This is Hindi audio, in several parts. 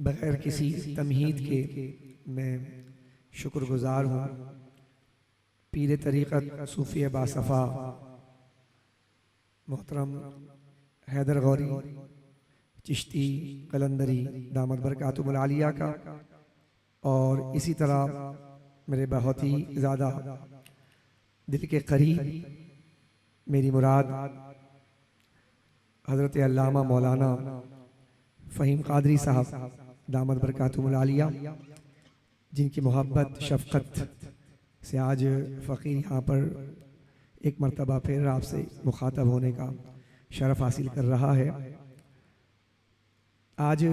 बग़ैर किसी तमहीद के मैं शुक्रगुज़ार हूँ पीर तरीक़त सूफ़ी बासफ़ा मोहतरम हैदर गौरी चिश्ती कलंदरी दामद बरकातुहुल आलिया का, और इसी तरह मेरे बहुत ही ज़्यादा दिल के करीब मेरी मुराद हज़रत अल्लामा मौलाना फ़हीम क़ादरी साहब दामद बरकातुहुल आलिया, जिनकी मोहब्बत शफ़क़त से आज फ़कीर यहाँ पर एक मरतबा फिर आपसे मुखातब होने का शरफ़ हासिल कर रहा है। आज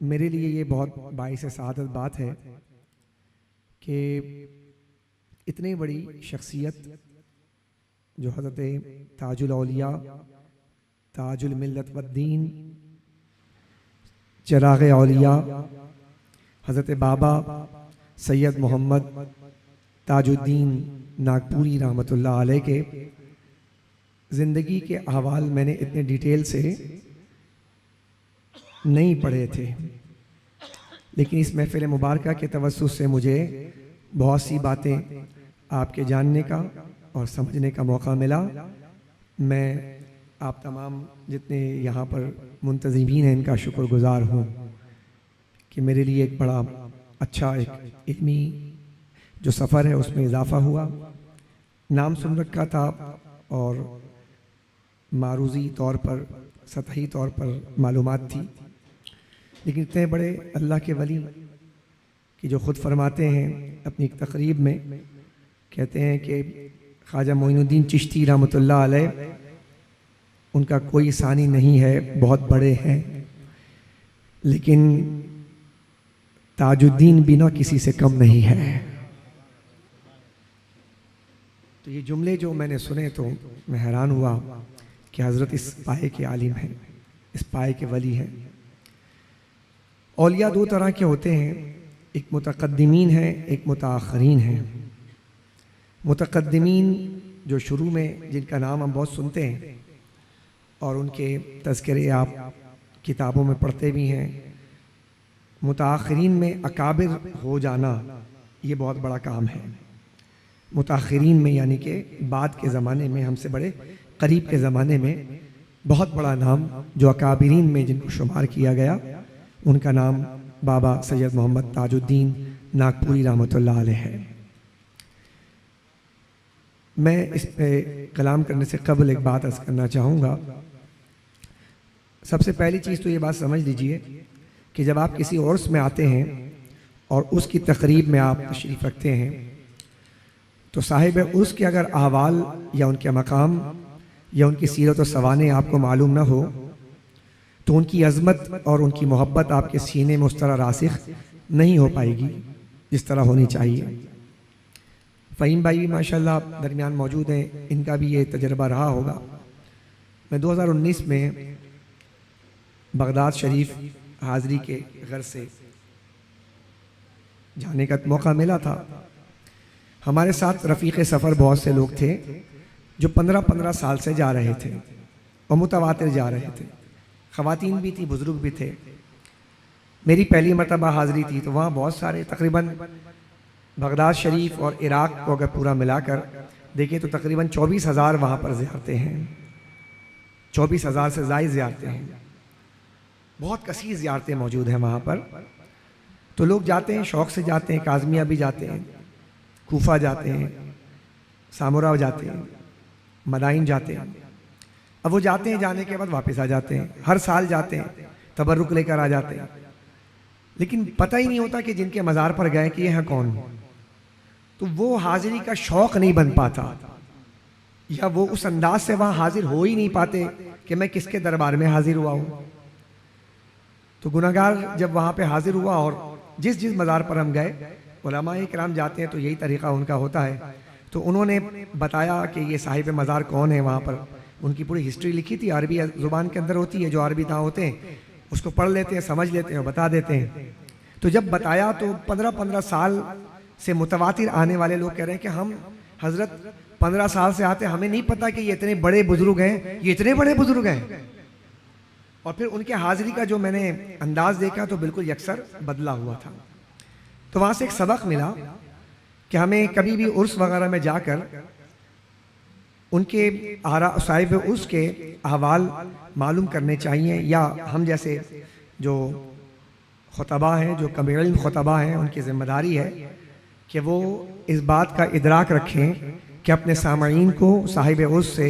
मेरे लिए ये बहुत बाइस सआदत बात है कि इतनी बड़ी शख्सियत जो हज़रत ताजुल औलिया ताजुल मिल्लत वद्दीन चिराग़ औलिया हज़रत बाबा सैयद मोहम्मद ताजुद्दीन नागपुरी रहमतुल्लाह अलैह के ज़िंदगी के अहवाल मैंने इतने डिटेल से नहीं पढ़े थे, लेकिन इस महफ़िल मुबारका के तवस्सुस से मुझे बहुत सी बातें आपके जानने का और समझने का मौका मिला। मैं आप तमाम जितने यहाँ पर मुंतज़िमीन हैं इनका शुक्रगुज़ार हूँ कि मेरे लिए एक बड़ा अच्छा एक इल्मी जो सफ़र है उसमें इजाफ़ा हुआ। नाम सुन रखा था और मारूज़ी तौर पर सतही तौर पर मालूमात थी, लेकिन इतने बड़े अल्लाह के वली कि जो ख़ुद फरमाते हैं अपनी एक तकरीब में, कहते हैं कि ख्वाजा मोइनुद्दीन चिश्ती रहमतुल्लाह अलैह उनका कोई सानी नहीं है, बहुत बड़े हैं, लेकिन ताजुद्दीन बिना किसी से कम नहीं है। तो ये जुमले जो मैंने सुने तो मैं हैरान हुआ कि हज़रत इस पाए के आलिम हैं, इस पाए के वली हैं। औलिया दो तरह के होते हैं, एक मुतक़द्दिमीन है, एक मुताख़िरीन है। मुतक़द्दिमीन जो शुरू में जिनका नाम हम बहुत सुनते हैं और उनके तज़किरे आप किताबों में पढ़ते भी हैं। मुताख़िरीन में अकाबिर हो जाना ये बहुत बड़ा काम है। मुताख़िरीन में यानी कि बाद के ज़माने में, हमसे बड़े करीब के ज़माने में बहुत बड़ा नाम जो अकाबिरीन में जिनको शुमार किया गया, उनका नाम बाबा सैयद मोहम्मद ताजुद्दीन नागपुरी रहमतुल्लाह अलैह है। मैं इस पे कलाम करने से कबल एक बात अर्ज़ करना चाहूँगा। सबसे पहली चीज़ तो ये बात समझ लीजिए कि जब आप किसी उर्स में आते हैं और उसकी तकरीब में आप तशरीफ़ रखते हैं तो साहिब उर्स के अगर अहवाल या उनके मकाम या उनकी सीरत व सवाने आपको मालूम ना हो तो उनकी अज़मत और उनकी मोहब्बत आपके सीने में उस तरह रासिख नहीं हो पाएगी जिस तरह होनी चाहिए। फ़हीम भाई भी माशाल्लाह दरमियान मौजूद हैं, इनका भी ये तजर्बा रहा होगा। मैं 2019 में बगदाद शरीफ हाज़री के घर से जाने का मौका मिला था। हमारे साथ रफ़ीक़ सफ़र बहुत से लोग थे जो 15-15 साल से जा रहे थे और मुतवातिर जा रहे थे। ख़वातीन भी थी, बुज़ुर्ग भी थे। मेरी पहली मरतबा हाज़री थी तो वहाँ बहुत सारे, तकरीबन बगदाद शरीफ और इराक़ को अगर पूरा मिलाकर देखें तो तकरीबन 24,000 वहाँ पर ज़ियारतें हैं। 24,000 से ज़ायद ज़ियारतें हैं, बहुत कसीर ज़ियारतें मौजूद हैं वहाँ पर। तो लोग जाते हैं, शौक़ से जाते हैं। काज़मिया भी जाते हैं, कूफा जाते हैं, सामुरा जाते हैं, मदाइन जाते हैं। अब वो जाते हैं, जाने के बाद वापस आ जाते हैं, हर साल जाते हैं, तबर्रुक लेकर आ जाते हैं, लेकिन पता ही नहीं होता कि जिनके मज़ार पर गए कि ये हैं कौन। तो वो हाज़िरी का शौक़ नहीं बन पाता या वो उस अंदाज से वहाँ हाजिर हो ही नहीं पाते कि मैं किसके दरबार में हाजिर हुआ हूँ। तो गुनहगार जब वहाँ पे हाजिर हुआ और जिस जिस मज़ार पर हम गए, उलमाए किराम जाते हैं तो यही तरीक़ा उनका होता है। तो उन्होंने बताया कि ये साहिब मज़ार कौन है। वहाँ पर उनकी पूरी हिस्ट्री लिखी थी, अरबी ज़ुबान के अंदर होती है, जो अरबी दाँ होते हैं उसको पढ़ लेते हैं, समझ लेते हैं और बता देते हैं। तो जब बताया तो 15-15 साल से मुतवातिर आने वाले लोग कह रहे हैं कि हम हज़रत 15 साल से आते, हमें नहीं पता कि ये इतने बड़े बुजुर्ग हैं, ये इतने बड़े बुजुर्ग हैं। और फिर उनके हाजिरी का जो मैंने अंदाज देखा तो बिल्कुल यकसर बदला हुआ था। तो वहाँ से एक सबक मिला कि हमें कभी भी उर्स वगैरह में जाकर उनके साहिब उर्स के अहवाल मालूम करने चाहिए, या हम जैसे जो खुतबा हैं, जो कबीर खुतबा हैं, उनकी ज़िम्मेदारी है कि वो इस बात का इदराक रखें कि अपने सामईन को साहिब उर्स से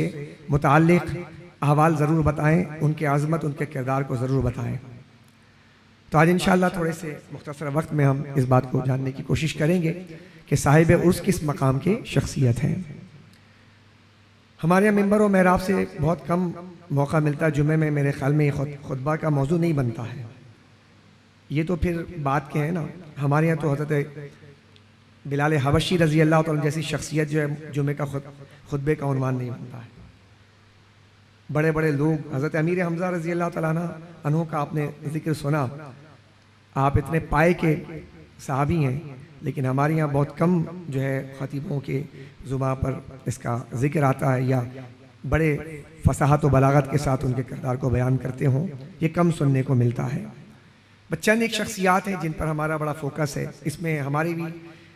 मुताल्लिक़ अहवाल ज़रूर बताएं, उनके आज़मत, उनके किरदार को ज़रूर बताएं। तो आज इंशाअल्लाह थोड़े से मुख्तसर वक्त में हम इस बात को जानने की कोशिश करेंगे कि साहिब उर्स किस मकाम के शख्सियत हैं। हमारे यहाँ मिंबर और महराब से बहुत कम मौका मिलता है, जुमे में मेरे ख्याल में खुतबा का मौजू नहीं बनता है। ये तो फिर बात के हैं ना, हमारे यहाँ तो हज़रत बिलाल हबशी रज़ी अल्लाह तआला जैसी शख्सियत जो है जुमे का खुतबे का उन्वान नहीं बनता है। बड़े बड़े लोग, हज़रत अमीर हमज़ा रज़ी अल्लाह तआला अन्हु का आपने जिक्र सुना, आप इतने पाए के सहाबी हैं, लेकिन हमारे यहाँ बहुत कम जो है ख़तीबों के ज़ुबान पर इसका जिक्र आता है, या बड़े फसाहत व बलागत के साथ उनके किरदार को बयान करते हों, ये कम सुनने को मिलता है। बच्चन एक शख्सियात हैं जिन पर हमारा बड़ा फोकस है। इसमें हमारी भी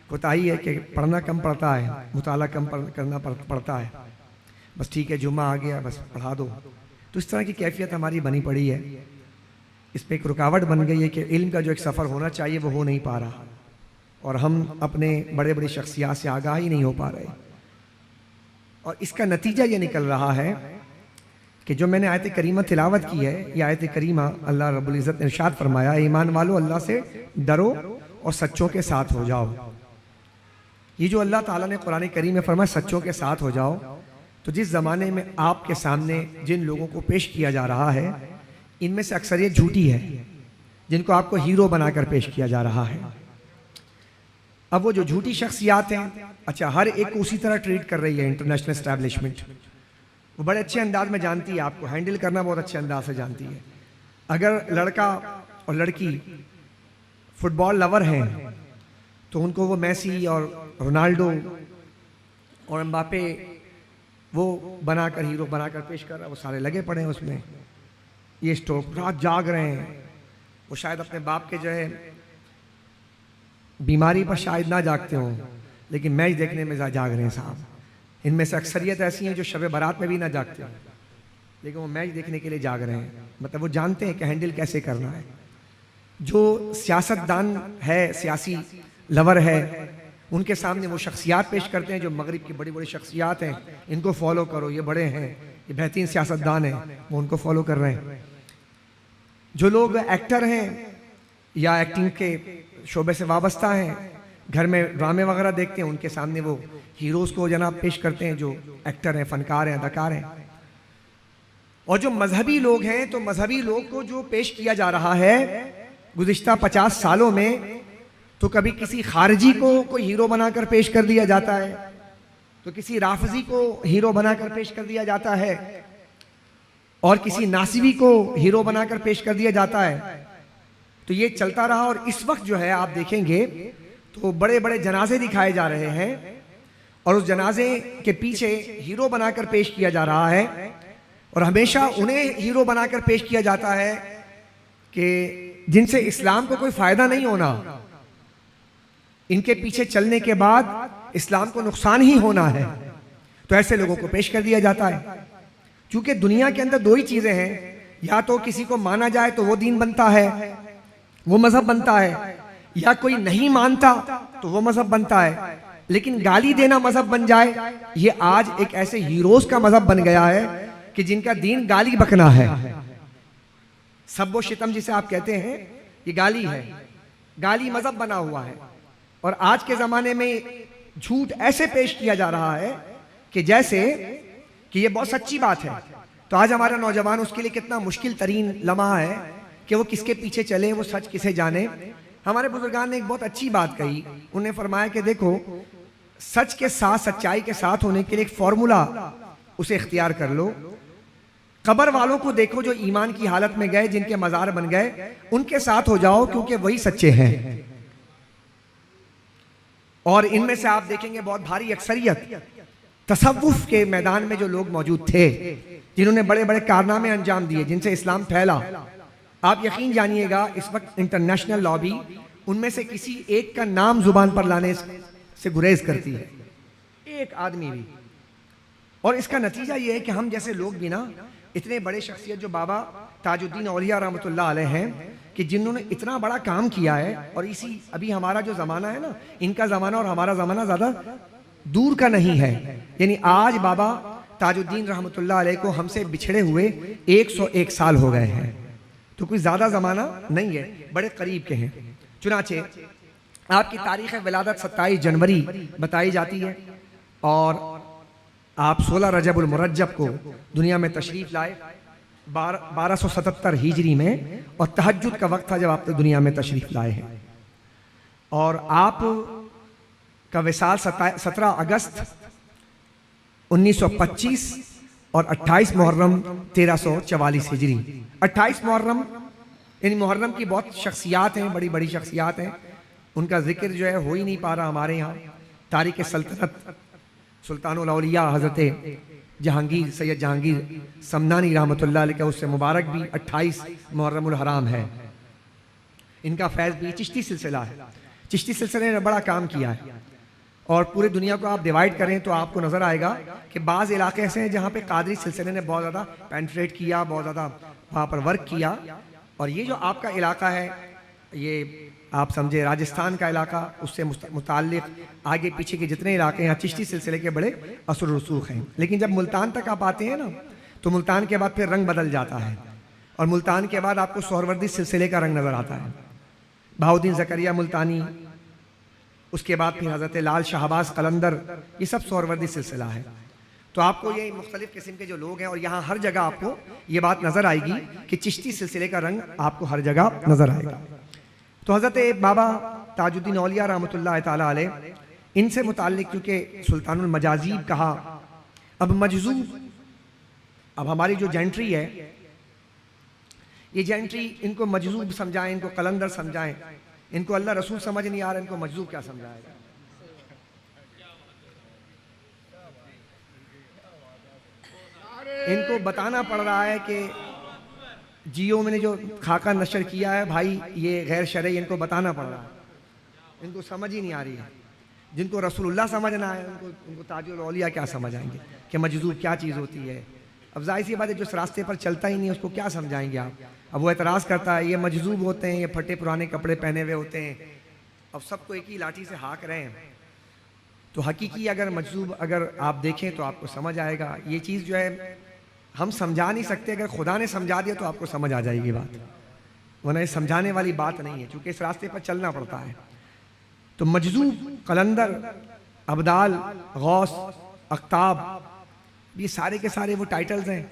कोताही है कि पढ़ना कम पड़ता है, मुताला कम करना पड़ता है। बस ठीक है, जुम्मा आ गया, बस पढ़ा दो। तो इस तरह की कैफियत हमारी बनी पड़ी है। इस पर एक रुकावट बन गई है कि इल्म का जो एक सफ़र होना चाहिए वो हो नहीं पा रहा, और हम अपने बड़े बड़ी शख्सियात से आगाह ही नहीं हो पा रहे। और इसका नतीजा ये निकल रहा है कि जो मैंने आयत करीमा तिलावत की है, ये आयत करीमा अल्लाह रब्बुल इज़्ज़त ने इरशाद फरमाया, ईमान वालो अल्लाह से डरो और सच्चों के साथ हो जाओ। ये जो अल्लाह ताला ने कुरान करीम में फरमाया सच्चों के साथ हो जाओ, तो जिस ज़माने में आपके सामने जिन लोगों को पेश किया जा रहा है, इनमें से अक्सरियत झूठी है, जिनको आपको हीरो बनाकर पेश किया जा रहा है। अब वो जो झूठी शख्सियात हैं, अच्छा हर एक को उसी तरह ट्रीट कर रही है इंटरनेशनल एस्टैब्लिशमेंट। वो बड़े अच्छे अंदाज में जानती है, आपको हैंडल करना बहुत अच्छे अंदाज से जानती है। अगर लड़का और लड़की फुटबॉल लवर हैं तो उनको वो मेसी और रोनाल्डो और एम्बापे वो बनाकर हीरो बनाकर पेश कर रहा है। वो सारे लगे पड़े हैं उसमें, ये स्टोक रात जाग रहे हैं। वो शायद अपने बाप के जो है बीमारी पर शायद ना जागते हों, लेकिन मैच देखने में जाग रहे हैं साहब। इनमें से अक्सरियत ऐसी हैं जो शब बारात में भी ना जागते हैं, लेकिन वो मैच देखने के लिए जाग रहे हैं। मतलब वो जानते हैं कि हैंडल कैसे करना है। जो सियासतदान है, सियासी लवर है, उनके सामने वो शख्सियात पेश करते हैं जो मगरिब की बड़ी बड़ी शख्सियात हैं, इनको फॉलो करो, ये बड़े हैं, ये बेहतरीन सियासतदान हैं, वो उनको फॉलो कर रहे हैं। जो लोग एक्टर हैं या एक्टिंग के शोबे से वाबस्ता हैं, घर में ड्रामे वगैरह देखते हैं, उनके सामने वो हीरोज़ को जनाब पेश करते हैं जो एक्टर हैं, फनकार हैं, अदाकार हैं। और जो मजहबी लोग हैं, तो मजहबी लोग को जो पेश किया जा रहा है गुज़िश्ता 50 सालों में, तो कभी किसी खारजी को कोई हीरो बनाकर पेश कर दिया जाता है, तो किसी राफजी को हीरो बनाकर पेश कर दिया जाता है, और किसी नासिबी को हीरो बनाकर पेश कर दिया जाता है। तो ये चलता रहा। और इस वक्त जो है आप देखेंगे तो बड़े बड़े जनाजे दिखाए जा रहे हैं, और उस जनाजे के पीछे हीरो बनाकर पेश किया जा रहा है, और हमेशा उन्हें हीरो बनाकर पेश किया जाता है कि जिनसे इस्लाम को कोई फायदा नहीं होना, इनके पीछे चलने के बाद इस्लाम को नुकसान ही होना है। तो ऐसे लोगों को पेश कर दिया जाता है। क्योंकि दुनिया के अंदर दो ही चीजें हैं, या तो किसी को माना जाए तो वो दीन बनता है, वो मजहब बनता है, या कोई नहीं मानता तो वो मजहब बनता है। लेकिन गाली देना मजहब बन जाए, ये आज एक ऐसे हीरोज का मजहब बन गया है कि जिनका दीन गाली बकना है। सब्बो शितम जिसे आप कहते हैं, ये गाली है, गाली मजहब बना हुआ है। और आज के जमाने में झूठ ऐसे पेश किया जा रहा है कि जैसे कि ये बहुत सच्ची बात है। तो आज हमारा नौजवान उसके लिए कितना मुश्किल तरीन लम्हा है कि वो किसके पीछे चले, वो सच किसे जाने। हमारे बुजुर्गान ने एक बहुत अच्छी बात कही, उन्होंने फरमाया कि देखो, सच के साथ, सच्चाई के साथ होने के लिए एक फॉर्मूला उसे इख्तियार कर लो। कब्र वालों को देखो जो ईमान की हालत में गए, जिनके मज़ार बन गए, उनके साथ हो जाओ क्योंकि वही सच्चे हैं। और इनमें से आप देखेंगे बहुत भारी अक्सरियत तसव्वुफ के मैदान में जो लोग मौजूद थे, जिन्होंने बड़े बड़े कारनामे अंजाम दिए, जिनसे इस्लाम फैला, आप यकीन जानिएगा इस वक्त इंटरनेशनल लॉबी उनमें से किसी एक का नाम जुबान पर लाने से गुरेज करती है, एक आदमी भी। और इसका नतीजा ये है कि हम जैसे लोग भी ना, इतने बड़े शख्सियत जो बाबा ताजुद्दीन औलिया रहमतुल्लाह अलैह हैं, कि जिन्होंने इतना बड़ा काम किया है, और इसी अभी हमारा जो ज़माना है ना, इनका ज़माना और हमारा ज़माना ज़्यादा दूर का नहीं है। यानी आज बाबा ताजुद्दीन रहमतुल्लाह अलैह को हमसे बिछड़े हुए 101 साल हो गए हैं, तो कोई ज़्यादा ज़माना नहीं है, बड़े करीब के हैं। चुनाचे आपकी तारीख़ विलादत 27 जनवरी बताई जाती है, और आप 16 रजबुल मुरज्जब को दुनिया में तशरीफ़ लाए 1277 हिजरी में, और तहज्जुद का वक्त था जब आप दुनिया में तशरीफ़ लाए हैं। और आप का विसाल 17 अगस्त 1925 और 28 मुहर्रम 1344 हिजरी। 28 मुहर्रम, यानी मुहर्रम की बहुत शख्सियात हैं, बड़ी बड़ी शख्सियात हैं, उनका जिक्र जो है हो ही नहीं पा रहा हमारे यहाँ। तारीख़ सल्तनत सुल्तानुल औलिया हज़रत जहांगीर, सैयद जहांगीर समनानी रहमतुल्लाह अलैह का उससे मुबारक भी 28 मुहर्रमुल हराम है। इनका फैज़ भी चिश्ती सिलसिला है। चिश्ती सिलसिले ने बड़ा काम किया है, और पूरी दुनिया को आप डिवाइड करें तो आपको नज़र आएगा कि बाज़ इलाके ऐसे हैं जहाँ पे कादरी सिलसिले ने बहुत ज़्यादा पेनिट्रेट किया, बहुत ज़्यादा वहाँ पर वर्क किया। और ये जो आपका इलाका है, ये आप समझे राजस्थान का इलाका, उससे मुताल्लिक़ आगे पीछे के जितने इलाके हैं, चिश्ती सिलसिले के बड़े असर रसूख हैं। लेकिन जब मुल्तान तक आप आते हैं ना, तो मुल्तान के बाद फिर रंग बदल जाता है, और मुल्तान के बाद आपको सोहरवर्दी सिलसिले का रंग नज़र आता है। बहाउद्दीन ज़करिया मुल्तानी, उसके बाद फिर हज़रत लाल शहबाज कलंदर, ये सब सोहरवर्दी सिलसिला है। तो आपको ये मुख्तलिफ़ किस्म के जो लोग हैं, और यहाँ हर जगह आपको ये बात नज़र आएगी कि चिश्ती सिलसिले का रंग आपको हर जगह नज़र आएगा। तो हज़रत बाबा ताजुद्दीन औलिया रहमतुल्लाह ताला अलैह, इनसे मुताल्लिक़ क्योंकि सुल्तानुल मजाजीब कहा, अब मजजूब, अब हमारी जो जेंट्री है, ये जेंट्री, इनको मजजूब समझाएं, इनको कलंदर समझाएं, इनको अल्लाह रसूल समझ नहीं आ रहा, इनको मजजूब क्या समझाएगा। इनको बताना पड़ रहा है कि जियो मैंने जो खाका नशर किया है भाई, ये गैर शरई, इनको बताना पड़ रहा है, इनको समझ ही नहीं आ रही है। जिनको रसूलुल्लाह समझना है, उनको ताजुल औलिया क्या समझ आएंगे कि मजजूब क्या चीज़ होती है। अब जाहिर सी बात है, जो इस रास्ते पर चलता ही नहीं है उसको क्या समझाएंगे आप। अब वो एतराज़ करता है, ये मजजूब होते हैं, ये फटे पुराने कपड़े पहने हुए होते हैं, अब सबको एक ही लाठी से हाँक रहे हैं। तो हकीकी अगर मजजूब अगर आप देखें तो आपको समझ आएगा। ये चीज़ जो है हम समझा नहीं सकते, अगर खुदा ने समझा दिया तो आपको समझ आ जाएगी बात, वरना ये समझाने वाली बात नहीं है, क्योंकि इस रास्ते पर चलना पड़ता है। तो मजजूब, कलंदर, अब्दाल, गौस, अख्ताब, ये सारे के सारे वो टाइटल्स हैं।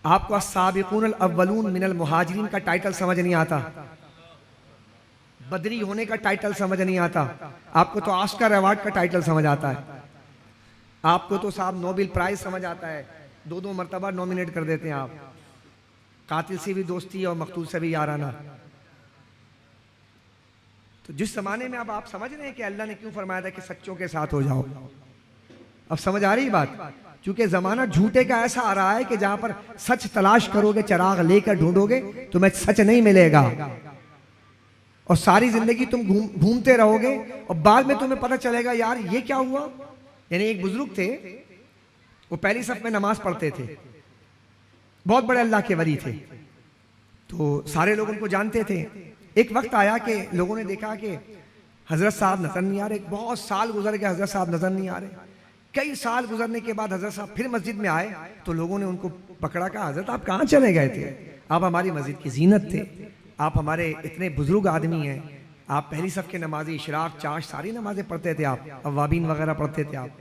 आपको अस्साबिकूनल अव्वलून मिनल मुहाजिरीन का टाइटल समझ नहीं आता, बदरी होने का टाइटल समझ नहीं आता, आपको तो ऑस्कर अवार्ड का टाइटल समझ आता है, आपको तो साहब नोबेल प्राइज समझ आता है, 2-2 मरतबा नॉमिनेट कर देते हैं आप, कातिल से भी दोस्ती और मकतूल से भी याराना। तो जिस जमाने में अब आप समझ रहे हैं कि अल्लाह ने क्यों फरमाया था कि सच्चों के साथ हो जाओ, अब समझ आ रही बात। क्योंकि जमाना झूठे का ऐसा आ रहा है कि जहां पर सच तलाश करोगे, चिराग लेकर ढूंढोगे, तुम्हें सच नहीं मिलेगा, और सारी जिंदगी तुम घूमते रहोगे, और बाद में तुम्हें पता चलेगा यार ये क्या हुआ। यानी एक बुजुर्ग थे, वो पहली सफ में नमाज पढ़ते थे, बहुत बड़े अल्लाह के वली थे, तो सारे लोग उनको जानते थे। एक वक्त आया कि लोगों ने देखा कि हजरत साहब नजर नहीं आ रहे, बहुत साल गुजर गए, हजरत साहब नजर नहीं आ रहे। कई साल गुजरने के बाद हजरत साहब फिर मस्जिद में आए, तो लोगों ने उनको पकड़ा, कहा हजरत आप कहाँ चले गए थे, आप हमारी मस्जिद की जीनत थे, आप हमारे इतने बुजुर्ग आदमी हैं, आप पहली सफ के नमाजी, इशराक, चाश, सारी नमाजें पढ़ते थे आप, अवाबीन वगैरह पढ़ते थे आप,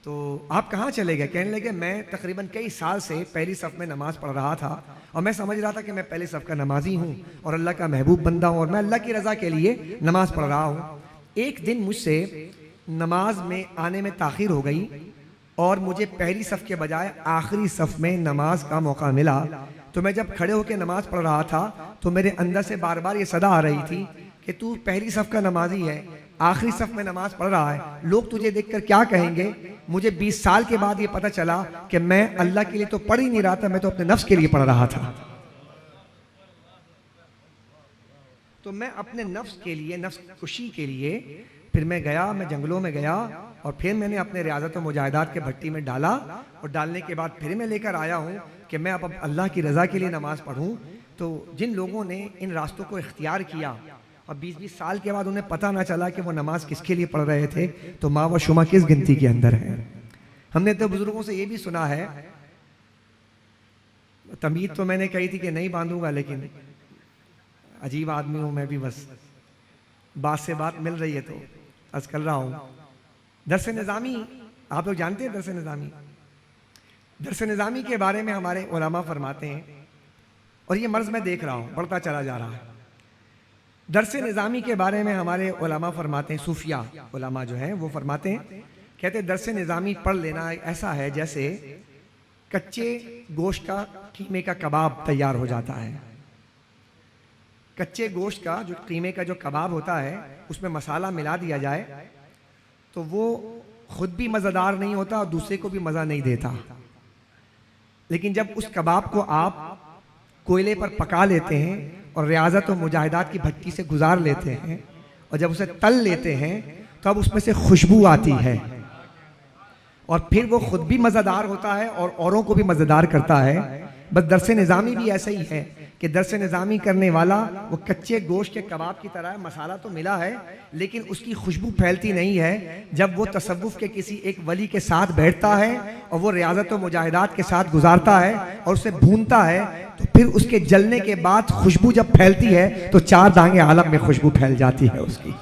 तो आप कहाँ चले गए। कहने लगे मैं तकरीबन कई साल से पहली सफ में नमाज पढ़ रहा था, और मैं समझ रहा था कि मैं पहली सफ का नमाजी हूँ और अल्लाह का महबूब बंदा हूँ, और मैं अल्लाह की रज़ा के लिए नमाज पढ़ रहा हूँ। एक दिन मुझसे नमाज में आने में ताख़ीर हो गई, और मुझे पहली सफ के बजाय आखिरी सफ में नमाज का मौका मिला। तो मैं जब खड़े होकर नमाज पढ़ रहा था, तो मेरे अंदर से बार बार ये सदा आ रही थी कि तू पहली सफ का नमाजी है, आखिरी सफ में नमाज पढ़ रहा है, लोग तुझे देखकर क्या कहेंगे? मुझे 20 साल के बाद ये पता चला कि मैं अल्लाह के लिए तो पढ़ ही नहीं रहा था, मैं तो अपने नफ्स के लिए पढ़ रहा था। तो मैं अपने नफ्स के लिए, नफ्स खुशी के लिए फिर मैं गया, मैं जंगलों में गया और फिर मैंने अपने रियाजत और मुजाहिदात के भट्टी में डाला और डालने के बाद फिर मैं लेकर आया हूँ कि मैं अब अल्लाह की रज़ा के लिए नमाज पढ़ूँ। तो जिन लोगों ने इन रास्तों को इख्तियार किया और 20-20 साल के बाद उन्हें पता ना चला कि वो नमाज किसके लिए पढ़ रहे थे, तो माँ व शुमा किस गिनती के अंदर है। हमने तो बुजुर्गों से ये भी सुना है, तमीद तो मैंने कही थी कि नहीं बांधूंगा, लेकिन अजीब आदमी हूँ मैं भी, बस बात से बात मिल रही है तो अर्ज कर रहा हूँ। दरस निज़ामी, आप लोग जानते हैं दरस निज़ामी? दरस निज़ामी के बारे में हमारे उलमा फरमाते हैं, और ये मर्ज मैं देख रहा हूँ बढ़ता चला जा रहा है। दरस निज़ामी के बारे में हमारे उलमा फरमाते हैं, सूफिया उलमा जो हैं वो फरमाते हैं, कहते हैं दरस निज़ामी पढ़ लेना ऐसा है जैसे कच्चे गोश्त का कीमे का कबाब तैयार हो जाता है। कच्चे गोश्त का जो कीमे का जो कबाब होता है उसमें मसाला मिला दिया जाए तो वो खुद भी मज़ेदार नहीं होता और दूसरे को भी मज़ा नहीं देता। लेकिन जब उस कबाब को आप कोयले पर पका लेते हैं और रियाजत और मुजाहिदात की भट्टी से गुजार लेते हैं और जब उसे तल लेते हैं तो अब उसमें से खुशबू आती है और फिर वो खुद भी मज़ेदार होता है और औरों को भी मज़ेदार करता है। बस दरस निज़ामी भी ऐसा ही है कि दरस निज़ामी करने वाला वो कच्चे गोश्त के कबाब की तरह है, मसाला तो मिला है लेकिन उसकी खुशबू फैलती नहीं है। जब वो तसव्वुफ के किसी एक वली के साथ बैठता है और वो रियाजत व मुजाहिदात के साथ गुजारता है और उसे भूनता है तो फिर उसके जलने के बाद खुशबू जब फैलती है तो 4 दांगे आलम में खुशबू फैल जाती है उसकी,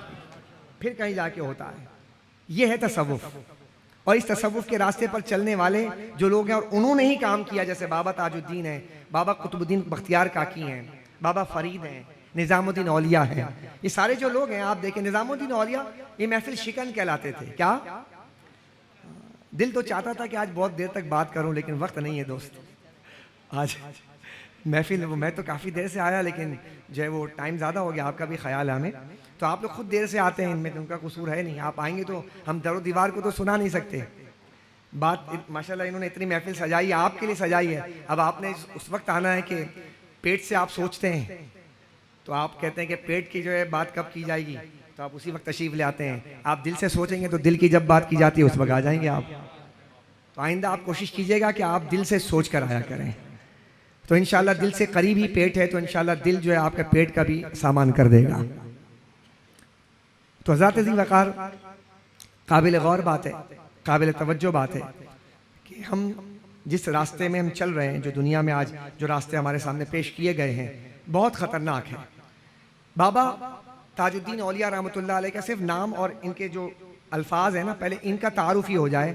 फिर कहीं जाके होता है। ये है तसव्वुफ। और इस तसव्वुफ के रास्ते पर चलने वाले जो लोग हैं और उन्होंने ही काम किया, जैसे बाबा ताजुद्दीन है, बाबा कुतुबुद्दीन बख्तियार काकी हैं, बाबा फरीद हैं, निज़ामुद्दीन औलिया हैं, ये सारे जो लोग हैं आप देखें, निज़ामुद्दीन औलिया ये महफिल शिकन कहलाते थे। क्या दिल तो चाहता था कि आज बहुत देर तक बात करूं लेकिन वक्त नहीं है दोस्त। आज महफिल मैं तो काफ़ी देर से आया लेकिन जो है वो टाइम ज़्यादा हो गया, आपका भी ख्याल है हमें। तो आप लोग खुद देर से आते हैं, इनमें उनका कसूर है नहीं। आप आएंगे तो हम दरो दीवार को तो सुना नहीं सकते। बात माशाल्लाह इन्होंने इतनी महफिल सजाई है, आपके लिए सजाई है। अब आपने उस वक्त आना है कि पेट से आप सोचते हैं तो आप कहते हैं कि पेट की जो है बात कब की जाएगी, तो आप उसी वक्त तशरीफ ले आते हैं। आप दिल से सोचेंगे तो दिल की जब बात की जाती है उस वक्त आ जाएंगे आप। तो आइंदा आप कोशिश कीजिएगा कि आप दिल से सोच कर आया करें, तो इंशाल्लाह दिल से करीब ही पेट है तो इंशाल्लाह दिल जो है आपके पेट का भी सामान कर देगा। तो हज़रत ज़ी वक़ार काबिल गौर बात है, काबिल तवज्जो बात है कि हम जिस रास्ते में हम चल रहे हैं, जो दुनिया में आज जो रास्ते हमारे सामने पेश किए गए हैं बहुत ख़तरनाक है। बाबा ताजुद्दीन औलिया रहमतुल्लाह अलैह का सिर्फ नाम और इनके जो अल्फाज हैं ना, पहले इनका तारुफ ही हो जाए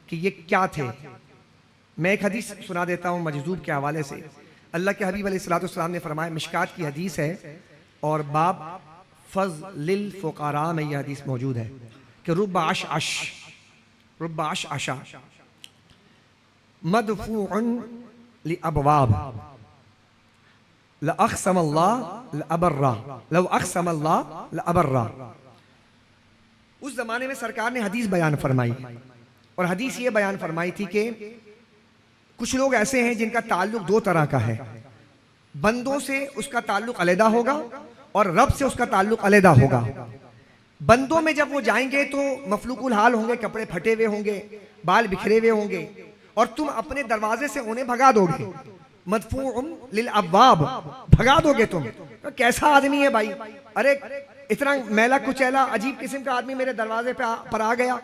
कि ये क्या थे। मैं एक हदीस सुना देता हूँ मजज़ूब के हवाले से। अल्लाह के हबीब अलैहिस्सलाम ने फरमाया, मिशकात की हदीस है और बाब फ़ज़्लिल फ़ुक़रा में यह हदीस मौजूद है कि रुब्बा अशअशा मदफ़ूअन लिअबवाब लअक़समल्लाह लअबर्रा। उस ज़माने में सरकार ने हदीस बयान फरमाई और हदीस ये बयान फरमाई थी कि कुछ लोग ऐसे हैं जिनका ताल्लुक 2 तरह का है, बंदों से उसका ताल्लुक अलहदा होगा और रब से उसका ताल्लुक अलहदा होगा। बंदों में जब वो जाएंगे तो मफलूकुल हाल होंगे, कपड़े फटे हुए होंगे, बाल बिखरे हुए होंगे और तुम अपने दरवाजे से उन्हें भगा दोगे। मदफूउन लिल अब्वाब, भगा दोगे तुम। तो कैसा आदमी है भाई, अरे इतना मैला कुचैला अजीब किस्म का आदमी मेरे दरवाजे पर आ गया।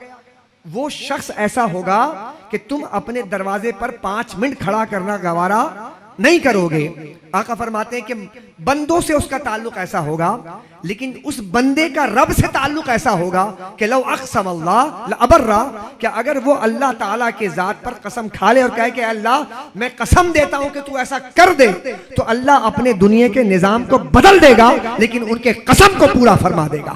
वो शख्स ऐसा होगा कि तुम अपने दरवाजे पर 5 मिनट खड़ा करना गवारा नहीं करोगे। आका फरमाते हैं कि बंदों से उसका ताल्लुक ऐसा होगा, लेकिन उस बंदे का रब से ताल्लुक ऐसा होगा कि लौ अक़समल्लाह लअबर्रा, कि अगर वो अल्लाह ताला के जात पर कसम खा ले और कहे कि अल्लाह मैं कसम देता हूं कि तू ऐसा कर दे, तो अल्लाह अपने दुनिया के निजाम को बदल देगा लेकिन उनके कसम को पूरा फरमा देगा,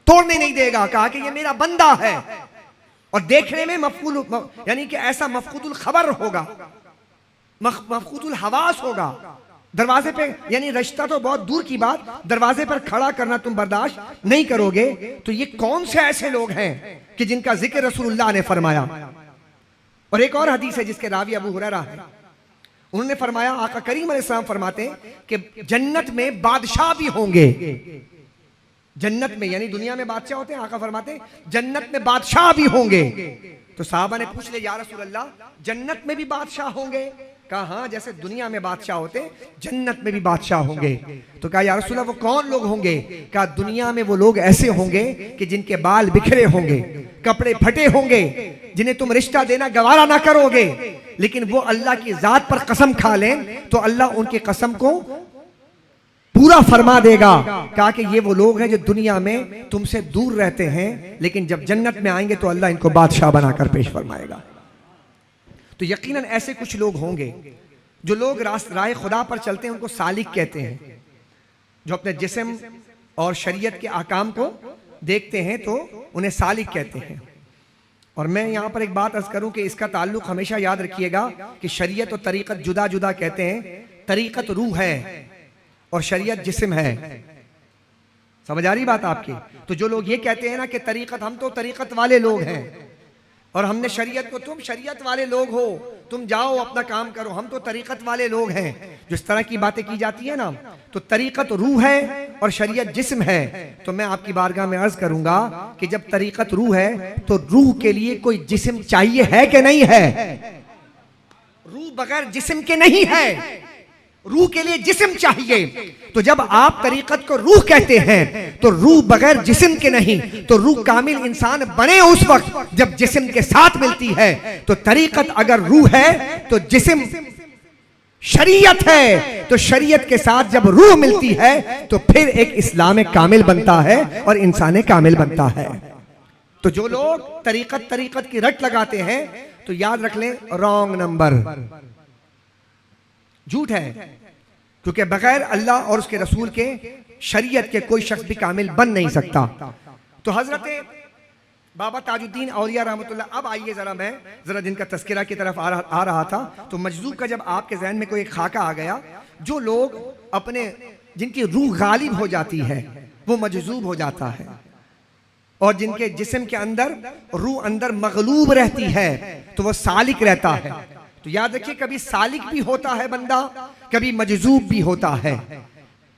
तोड़ने नहीं देगा। कहा कि ये मेरा बंदा है और देखने में मफकूल यानी कि ऐसा मफकूदुल खबर होगा, मफकूदुल हवास होगा, दरवाजे पे, यानी रिश्ता तो बहुत दूर की बात, दरवाजे पर खड़ा करना तुम बर्दाश्त नहीं करोगे। तो ये कौन से ऐसे लोग हैं कि जिनका जिक्र रसूलुल्लाह ने फरमाया। और एक और हदीस है जिसके रावी अबू हुरैरा है, उन्होंने फरमाया, आका करीम अलैहिस्सलाम फरमाते हैं कि जन्नत में बादशाह भी होंगे। जन्नत में, यानी दुनिया में बादशाह होते हैं, आका फरमाते हैं जन्नत में बादशाह भी होंगे। तो साहबा ने पूछ लिया, या रसूल अल्लाह, जन्नत में भी बादशाह होंगे? कहा हाँ, जैसे दुनिया में बादशाह होते जन्नत में भी बादशाह होंगे। तो कहा, या रसूल अल्लाह, वो कौन लोग होंगे? कहा, दुनिया में वो लोग ऐसे होंगे कि जिनके बाल बिखरे होंगे, कपड़े फटे होंगे, जिन्हें तुम रिश्ता देना गवारा ना करोगे, लेकिन वो अल्लाह की जात पर कसम खा लें तो अल्लाह उनकी कसम को पूरा फरमा देगा। कहा कि ये वो लोग हैं जो दुनिया में तुमसे दूर रहते हैं, लेकिन जब जन्नत में आएंगे तो अल्लाह इनको बादशाह बनाकर पेश फरमाएगा। तो यकीनन ऐसे कुछ लोग होंगे जो लोग राह खुदा पर चलते हैं, उनको सालिक कहते हैं, जो अपने जिस्म और शरीयत के आकाम को देखते हैं तो उन्हें सालिक कहते हैं। और मैं यहाँ पर एक बात अर्ज करूं कि इसका ताल्लुक हमेशा याद रखिएगा कि शरीयत और तरीक़त जुदा जुदा कहते हैं। तरीक़त रूह है और शरीयत जिस्म है। समझ आ रही बात आपकी? तो जो लोग ये कहते हैं ना कि तरीक़त, हम तो तरीक़त वाले लोग हैं और हमने शरीयत को, तुम शरीयत वाले लोग हो, तुम जाओ अपना काम करो, हम तो तरीक़त वाले लोग हैं, जो इस तरह की बातें की जाती है ना, तो तरीक़त रूह है और शरीयत जिस्म है। तो मैं आपकी बारगाह में अर्ज करूंगा कि जब तरीक़त रूह है तो रूह के लिए कोई जिस्म चाहिए है कि नहीं है? रूह बगैर जिस्म के नहीं है, रूह के लिए जिस्म चाहिए। तो जब आप तरीक़त को रूह कहते हैं तो रूह बगैर जिस्म के नहीं, तो रूह कामिल इंसान बने उस वक्त जब जिस्म के साथ मिलती है। तो तरीक़त अगर रूह है तो जिस्म शरीयत है, तो शरीयत के साथ जब रूह मिलती है तो फिर एक इस्लाम कामिल बनता है और इंसान कामिल बनता है। तो जो लोग तरीक़त की रट लगाते हैं तो याद रख लें, रॉन्ग नंबर, झूठ है, क्योंकि बगैर अल्लाह और उसके रसूल के शरीयत के कोई शख्स भी कामिल बन नहीं सकता। तो हजरत बाबा ताजुद्दीन औलिया रहमतुल्लाह, अब आइए मैं जरा जिनका तस्करा की तरफ आ रहा था। तो मजजूब का जब आपके जहन में कोई एक खाका आ गया, जो लोग अपने, जिनकी रूह गालिब हो जाती है वो मजजूब हो जाता है, और जिनके जिस्म के अंदर रूह अंदर मगलूब रहती है तो वो सालिक रहता है। तो याद रखिए, कभी सालिक भी होता है बंदा, कभी मजजूब भी होता है,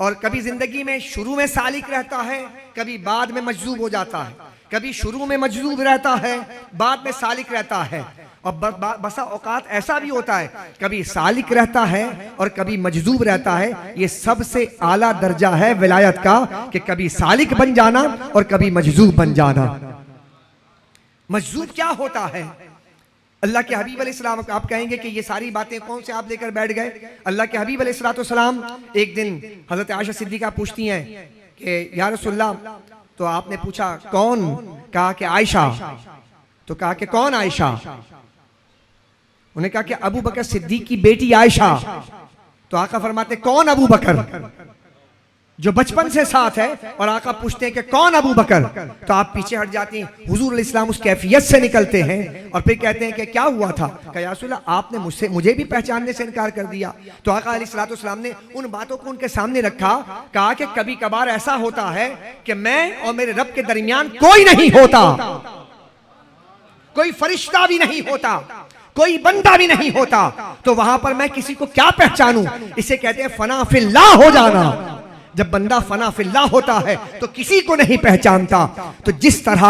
और कभी जिंदगी में शुरू में सालिक रहता है, कभी बाद में मजजूब हो जाता है, कभी शुरू में मजजूब रहता है, बाद में सालिक रहता है। और बसा औकात ऐसा भी होता है, कभी सालिक रहता है और कभी मजजूब रहता है। ये सबसे आला दर्जा है विलायत का कि कभी सालिक बन जाना और कभी मजजूब बन जाना। मजजूब क्या होता है? अल्लाह के हबीब अलैहिस्सलाम, आप कहेंगे कि ये सारी बातें कौन से आप लेकर बैठ गए? अल्लाह के हबीब अलैहिस्सलाम एक दिन हजरत आयशा सिद्दीक़ा पूछती हैं कि या रसूलल्लाह, तो आपने पूछा कौन? कहा कि आयशा। तो कहा कि कौन आयशा? उन्हें कहा कि अबू बकर सिद्दीक की बेटी आयशा। तो आका फरमाते कौन अबू बकर? जो बचपन से साथ है। और आका पूछते हैं कि कौन अबू बकर? तो आप पीछे हट जाती हैं। हुजूर अलैहिस्सलाम उस कैफियत से निकलते हैं और फिर कहते हैं कि क्या हुआ था? कहा या रसूल अल्लाह, आपने मुझे भी पहचानने से इनकार कर दिया। तो आका अलैहिस्सलाम ने उन बातों को उनके सामने रखा, कहा कि कभी कभार ऐसा होता है कि मैं और मेरे रब के दरमियान कोई नहीं होता, कोई फरिश्ता भी नहीं होता, कोई बंदा भी नहीं होता, तो वहां पर मैं किसी को क्या पहचानूं? इसे कहते हैं फना फिल्लाह हो जाना। जब बंदा फना फिल्लाह होता है तो किसी को नहीं पहचानता। तो जिस तरह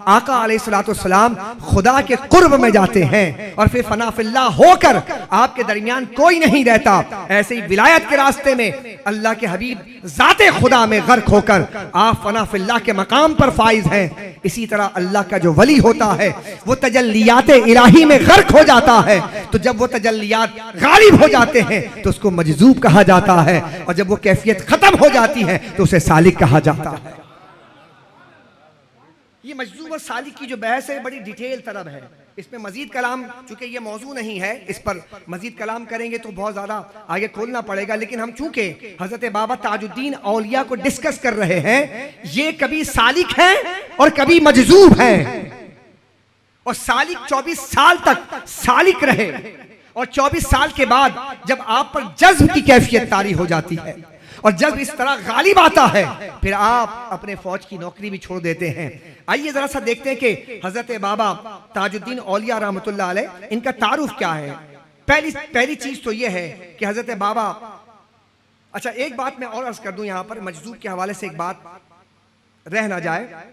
आका अलैहिस्सलाम खुदा के कुर्ब में जाते हैं और फिर फना फिल्लाह होकर आपके दरमियान कोई नहीं रहता, ऐसे ही विलायत के रास्ते में अल्लाह के हबीब जाते खुदा में गर्क होकर आप फना फिल्लाह के मकाम पर फाइज हैं। इसी तरह अल्लाह का जो वली होता है वो तजल्लियात इलाही में गर्क हो जाता है। तो जब वो तजल्लियात गालिब हो जाते हैं तो उसको मजजूब कहा जाता है, और जब वो कैफियत खत्म हो जाती है तो उसे सालिक कहा जाता है। ये मजजूब और सालिक की जो बहस है बड़ी डिटेल तरफ है। इसमें मजीद कलाम, चूंकि ये मौजू नहीं है, इस पर मजीद कलाम करेंगे तो बहुत ज्यादा आगे खोलना पड़ेगा। लेकिन हम चूंकि हजरत बाबा ताजुद्दीन औलिया को डिस्कस कर रहे हैं, ये कभी सालिक है और कभी मजजूब है। और सालिक 24 साल तक सालिक रहे और 24 साल के बाद जब आप पर जज्ब की कैफियत तारी हो जाती है और जज्ब इस तरह गालिब आता है, फिर आप अपने फौज की नौकरी भी छोड़ देते हैं। आइए जरा सा देखते हैं कि हजरत बाबा ताजुद्दीन औलिया रहमतुल्लाह अलैह इनका तारुफ क्या है। पहली चीज तो यह है कि हजरत बाबा, अच्छा एक बात मैं और अर्ज कर दूं, यहां पर मजदूब के हवाले से एक बात रह ना जाए।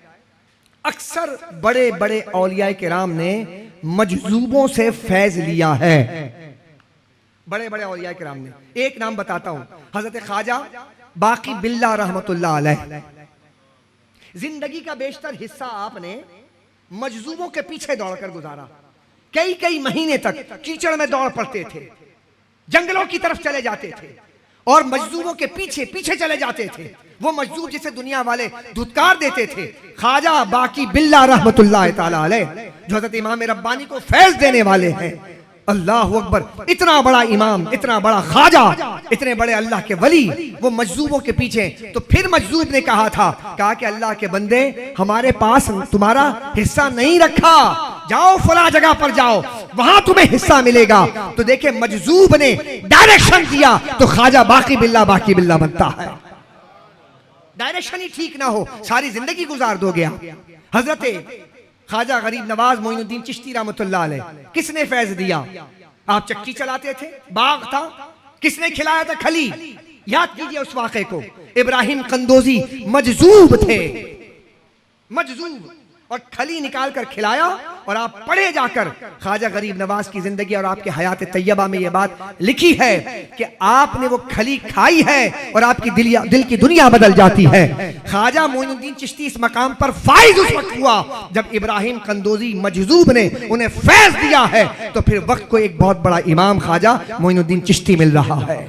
अक्सर बड़े बड़े औलिया किराम ने मजजूबों से फैज लिया है, बड़े बड़े औलिया किराम ने। एक नाम बताता हूं, हजरत ख्वाजा बाकी बिल्ला रहमतुल्लाह अलैह। जिंदगी का बेशतर हिस्सा आपने मजजूबों के पीछे दौड़कर गुजारा। कई कई महीने तक कीचड़ में दौड़ पड़ते थे, जंगलों की तरफ चले जाते थे और मजजूबों के पीछे पीछे चले जाते थे। वो मजदूर जिसे दुनिया वाले धुतकार देते थे, ख्वाजा बाकी बिल्ला रहमतुल्लाह ताला अलैह, जो हज़रत इमाम रब्बानी को फैज देने वाले हैं। अल्लाह अकबर, इतना बड़ा इमाम, इतना बड़ा ख्वाजा, इतने बड़े अल्लाह के वली, वो मजदूरों के पीछे। तो फिर मजदूर ने कहा कि अल्लाह के बंदे, हमारे पास तुम्हारा हिस्सा नहीं रखा, जाओ फला जगह पर जाओ, वहां तुम्हें हिस्सा मिलेगा। तो देखे मजजूब ने डायरेक्शन दिया तो ख्वाजा बाकी बिल्ला बनता है। डायरेक्शन ही ठीक ना हो, सारी जिंदगी गुजार दोगे आप। हजरत ख्वाजा गरीब नवाज मोइनुद्दीन चिश्ती रहमतुल्लाह अलैह, किसने फैज दिया? आप चक्की चलाते थे, बाग था, किसने खिलाया था? खली। याद कीजिए उस वाक़े को। इब्राहिम कंदोजी मजजूब थे, मजजूब, और खली निकाल कर खिलाया। और आप पढ़े जाकर ख्वाजा गरीब नवाज की जिंदगी और आपके हयात तैयबा में यह बात लिखी है कि आपने वो खली खाई है और आपकी दिल की दुनिया बदल जाती है। ख्वाजा मोइनुद्दीन चिश्ती इस मकाम पर फाइज उस वक्त हुआ जब इब्राहिम कंदोजी मजजूब ने उन्हें फैज दिया है। तो फिर वक्त को एक बहुत बड़ा इमाम ख्वाजा मोइनुद्दीन चिश्ती मिल रहा है,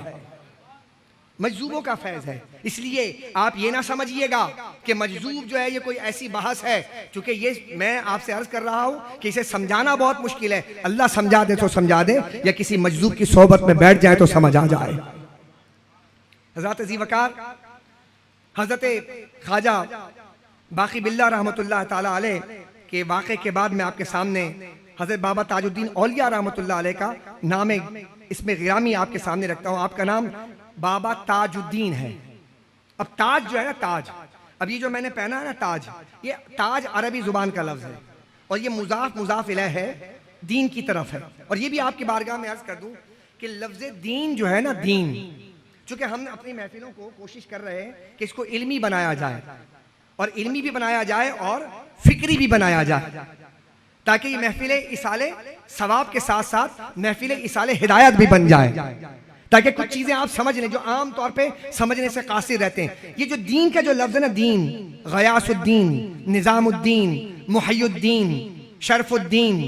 मजजूबों का फैज है। इसलिए आप ये ना समझिएगा कि मजजूब जो है ये कोई ऐसी बहस है, क्योंकि ये मैं आपसे अर्ज कर रहा हूं कि इसे समझाना बहुत मुश्किल है। अल्लाह समझा दे तो समझा दे, या किसी मजजूब की सोहबत में बैठ जाए तो समझ आ जाए। हज़रत ज़ीवकार हज़रत ख्वाजा बाकी बिल्ला रहमतुल्लाह ताला अलैह के वाक़े के बाद मैं आपके सामने हज़रत बाबा ताजुद्दीन औलिया रहमतुल्लाह अलैह का नाम इसमें गिरामी आपके सामने रखता हूँ। आपका नाम बाबा ताजुद्दीन है। अब ताज जो है ना, ताज, अब ये जो मैंने पहना है ना ताज, ये ताज अरबी जुबान का लफ्ज है और ये मुजाफ इलैह है, दीन की तरफ है। और ये भी आपकी बारगाह में अर्ज कर दूं कि लफ्ज दीन जो है ना, दीन, चूंकि हम अपनी महफिलों को कोशिश कर रहे हैं कि इसको इल्मी बनाया जाए, और इल्मी भी बनाया जाए और फिक्री भी बनाया जाए, ताकि ये महफिल इसाले सवाब के साथ साथ महफिल इसाले हिदायत भी बन जाए, ताकि कुछ चीजें आप समझ लें जो आम तौर पे समझने से कासिर रहते हैं। ये जो दीन का जो लफ्ज है ना, दीन, गयासुद्दीन, निजामुद्दीन, मुहय्युद्दीन, शरफुद्दीन,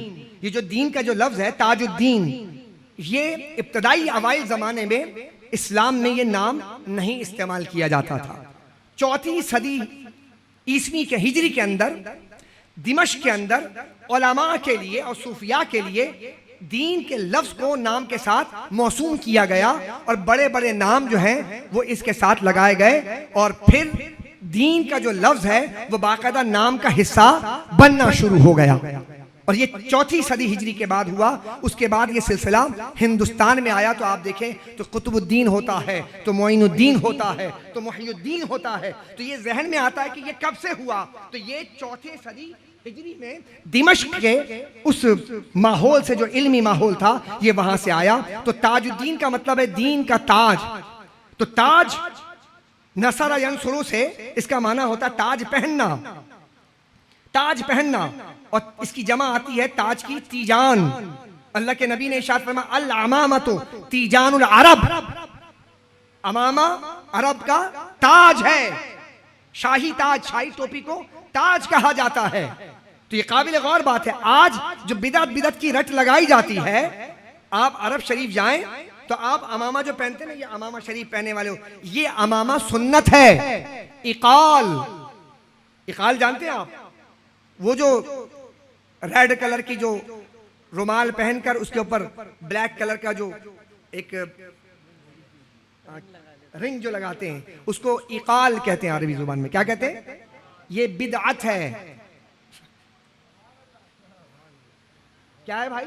ये जो दीन का जो लफ्ज है ताजुद्दीन, ये इब्तदाई अवाइल जमाने में इस्लाम में ये नाम नहीं इस्तेमाल किया जाता था। 4वीं सदी ईस्वी के हिजरी के अंदर दिमश्क के अंदर उलमा के लिए और सूफिया के लिए दीन के लफ्ज को नाम के साथ मौसूम किया गया और बड़े बड़े नाम जो हैं वो इसके साथ लगाए गए, और फिर दीन का जो लफ्ज है वो बाकायदा नाम का हिस्सा बनना शुरू हो गया। और ये 4वीं सदी हिजरी के बाद हुआ। उसके बाद ये सिलसिला हिंदुस्तान में आया। तो आप देखें तो कुतुबुद्दीन होता है, तो मोइनुद्दीन होता है, तो मुहय्युद्दीन होता है। तो ये जहन में आता है कि ये कब से हुआ। तो ये 4वीं सदी हिजरी में दिमश्क के उस माहौल से, जो इल्मी माहौल था, ये वहां से आया। तो ताजुद्दीन का मतलब है दीन का ताज। तो ताज नसरा यंसुरु से इसका माना होता है ताज पहनना, ताज पहनना, और इसकी जमा आती है ताज की तीजान। अल्लाह के नबी ने इरशाद फरमाया अल अमामतु तीजानुल अरब, अमामा अरब का ताज है, शाही ताज, शाही टोपी को ताज कहा जाता है। तो ये काबिल गौर बात है। आज जो बिदअत की रट लगाई जाती है, आप अरब शरीफ जाएं तो आप अमामा जो पहनते हैं ना, ये अमामा शरीफ पहनने वाले हो, ये अमामा सुन्नत है। इकाल, इकाल जानते हैं आप, वो जो रेड कलर की जो रुमाल पहनकर उसके ऊपर ब्लैक कलर का जो एक रिंग जो लगाते हैं, उसको इकाल कहते हैं अरबी जुबान में। क्या कहते हैं? ये बिदअत है। क्या है भाई?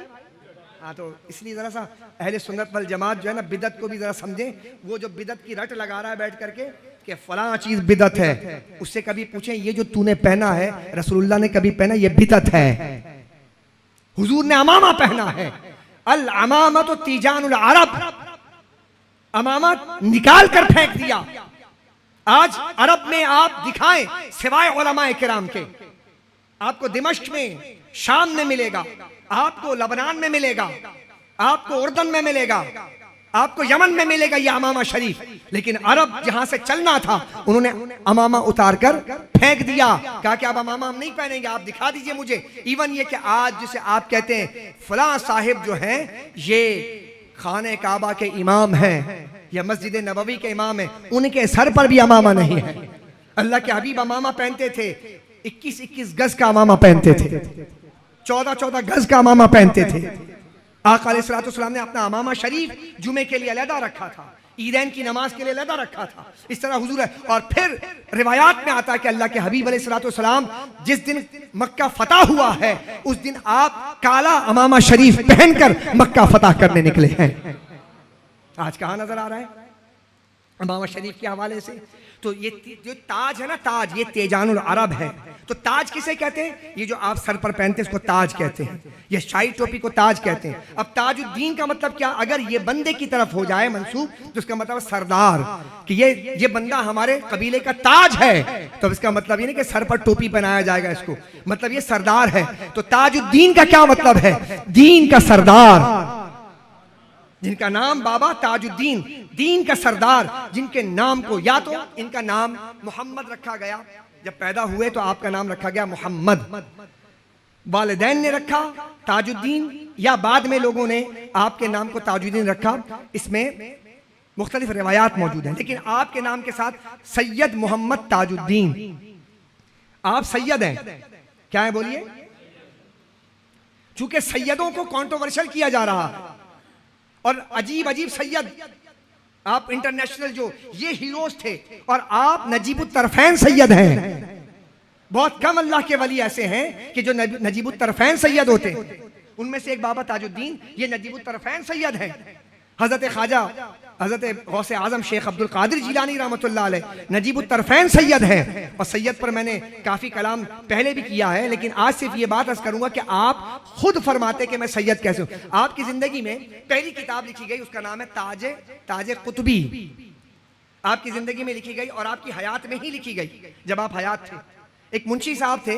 हाँ, तो इसलिए जरा सा अहले सुन्नत वल जमात जो है ना, बिदत को भी जरा समझें। वो जो बिदत की रट लगा रहा है बैठ करके कि फलां चीज बिदत है, उससे कभी पूछें ये जो तूने पहना है रसूलुल्लाह ने कभी पहना, ये बिदत है। हुजूर ने अमामा पहना है, अल अमामा तो तीजानुल अरब, अमामा निकाल कर फेंक दिया। आज अरब में आप दिखाएं सिवाय उलमाए किराम के, आपको दिमश्क में, शाम में मिलेगा, आपको लबनान में मिलेगा, आपको उर्दन में मिलेगा, आपको यमन में मिलेगा ये अमामा शरीफ। लेकिन अरब जहां से चलना था उन्होंने अमामा उतार कर फेंक दिया, कहा कि अब अमामा हम नहीं पहनेंगे, आप दिखा दीजिए मुझे। इवन ये कि आज जिसे आप कहते हैं फलां साहिब जो हैं ये खाने काबा के इमाम हैं या मस्जिद नबवी के इमाम हैं, उनके सर पर भी अमामा नहीं है। अल्लाह के हबीब अमामा पहनते थे, 21-21 गज का अमामा पहनते थे, 14-14 गज का अमामा पहनते थे। आका अलैहिस्सलाम ने अपना अमामा शरीफ जुमे के लिए अलहदा रखा था, ईदैन की नमाज के लिए अलहदा रखा था। इस तरह हुजूर है। और फिर रिवायात में आता है कि अल्लाह के हबीब अलैहिस्सलाम जिस दिन मक्का फतह हुआ है उस दिन आप काला अमामा शरीफ पहनकर मक्का फतह करने निकले हैं। आज कहाँ नजर आ रहा है अमामा शरीफ के हवाले से? तो ये जो ताज है ना, ताज, ये तेजानुल अरब है। तो ताज किसे कहते हैं? ये जो आप सर पर पहनते हैं इसको ताज कहते हैं, ये शाही टोपी को ताज कहते हैं। अब ताजुद्दीन का मतलब क्या? अगर ये बंदे की तरफ हो जाए मंसूब तो इसका मतलब सरदार, कि ये बंदा हमारे कबीले का ताज है, तो इसका मतलब ये नहीं कि सर पर टोपी पहनाया जाएगा इसको, मतलब ये सरदार है। तो ताजुद्दीन का क्या मतलब है? दीन का सरदार, जिनका नाम बाबा ताजुद्दीन, दीन का सरदार, जिनके नाम को या तो इनका नाम मोहम्मद रखा गया, जब पैदा हुए तो आपका नाम रखा गया मोहम्मद, वालिदैन ने रखा ताजुद्दीन, या बाद में लोगों ने आपके नाम को ताजुद्दीन रखा। इसमें मुख्तलिफ रिवायात मौजूद हैं, लेकिन आपके नाम के साथ सैयद मोहम्मद ताजुद्दीन, आप सैयद हैं। क्या है बोलिए? चूंकि सैयदों को कॉन्ट्रोवर्शियल किया जा रहा है और अजीब अजीब सैयद, आप इंटरनेशनल जो ये हीरोज थे और आप नजीबुत तरफैन सैयद हैं। बहुत कम अल्लाह के वली ऐसे हैं कि जो नजीबुत तरफैन सैयद होते, उनमें से एक बाबा ताजुद्दीन ये नजीबुत तरफैन सैयद हैं। हजरत ख्वाजा हजरत गौसे आजम शेख अब्दुल कादिर जिलानी रहमतुल्लाह अलैह नजीबुत तरफैन सैयद हैं। और सैयद पर मैंने काफ़ी कलाम पहले भी किया है, लेकिन आज सिर्फ ये बात अर्ज करूंगा कि आप खुद फरमाते कि मैं सैयद कैसे हूं। आपकी जिंदगी में पहली किताब लिखी गई, उसका नाम है ताजे कुतुबी। आपकी जिंदगी में लिखी गई और आपकी हयात में ही लिखी गई, जब आप हयात थे। एक मुंशी साहब थे